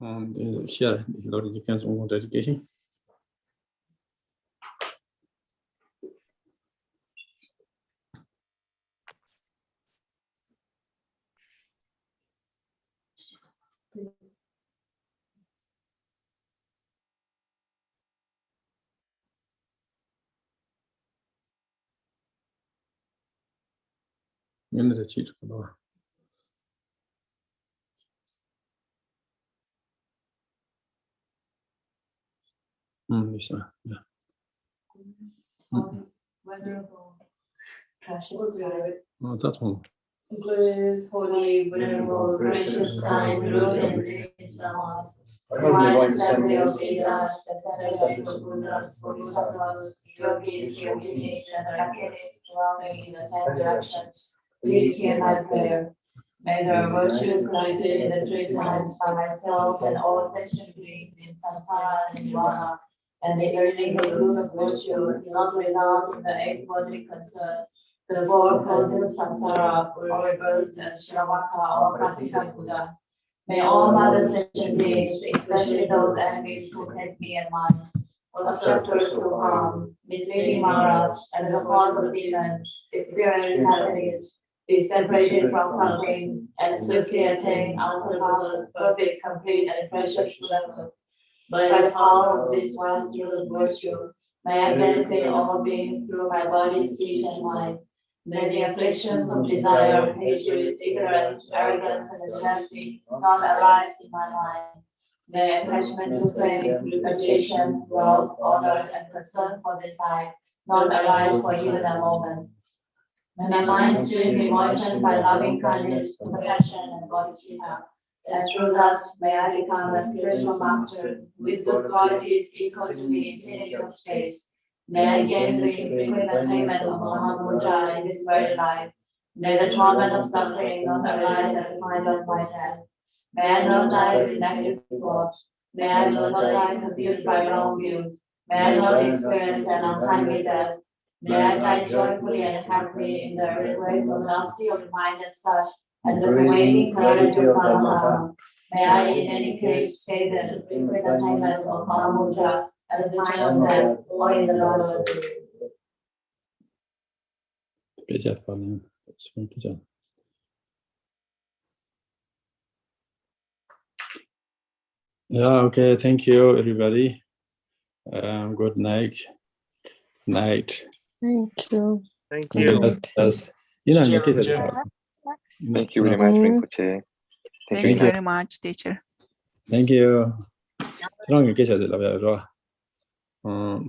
share the Lord depends on dedication. Minute cheat. Yeah. Venerable, precious Spirit, Oh, that's one. glorious, holy, venerable, gracious, kind, rule and gracious Lamas, divine assembly of Vedas, etc., Buddhas, Bodhisattvas, yogis, yoginis, and Rakhinis dwelling in the 10 directions, please hear my prayer. May the virtues collected in the 3 times by myself and all sentient beings in samsara and nirvana, and the earning the fruit of virtue do not result in the 8 worldly concerns, the 4 causes of samsara, or rebirth and Shiravaka or Pratika Buddha. May all mother sentient beings, especially those enemies who hate me and mine, obstructors who harm, misleading Maras, and the cause of demons, experience happiness, be separated from suffering, and swiftly attain unsurpassed, perfect, complete, and precious Buddhahood. By the power of this vast root of virtue, may I benefit all beings through my body, speech, and mind. May the afflictions of desire, hatred, ignorance, arrogance, and jealousy not arise in my mind. May attachment to fame, reputation, wealth, honor, and concern for this life not arise for even a moment. May my mind spirit be moistened by loving kindness, compassion, and bodhisattva. And through that, may I become a spiritual master with good qualities equal to the infinity of space. May I gain the supreme attainment of Mahamudra in this very life. May the torment of suffering not arise at the time of my death. May I not die with negative thoughts. May I not die confused by wrong views. May I not experience an untimely death. May I die joyfully and happily in the grateful velocity of mind and such, and the waiting clarity of Paramatma. May I in any case stay the supreme attainment of Mahamudra at the time of death or in the long run. Yeah, okay, thank you everybody. Good night. Night. Thank you. Thank Good you. night. Thank you very much, Rinpoche. Thank you very much, teacher. Thank you. 사랑을 계셔야 되려고요.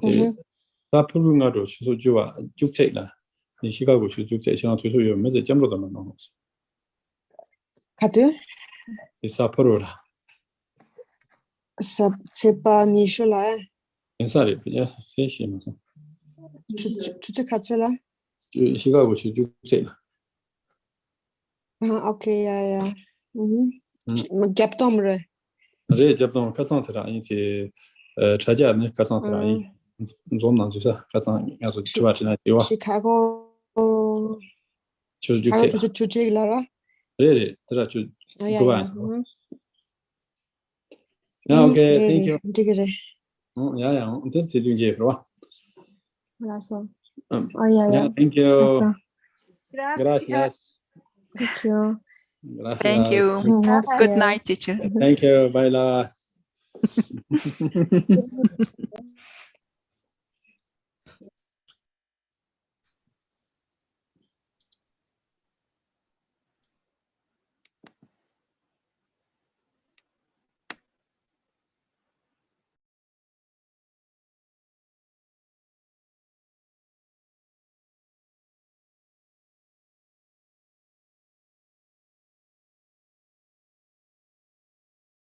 이제 사풀가로 주소주와 죽책나 이 시가고 주죽책 시간 두소요 몇째 점으로도 나눠. 가드? 이 사풀라. 세파 니쇼라. 인사리 그냥 세시면서. 주책 가츠라? 시가고 주죽책나. 오케이, 야야. 갭돔래. 네, 갭돔 카산트라 이제 차자네 카산트라 이 좀만 주사 카산 가서 주와지나 이와. 시카고 주죽책. 주책라라? 네, 들어 주. 야야. Okay, thank you. Digere. Yeah, that's it. You bro. Gracias. Yeah, thank you. Gracias. Thank you. Gracias. Thank you. Gracias. Good night, teacher. Thank you. Bye.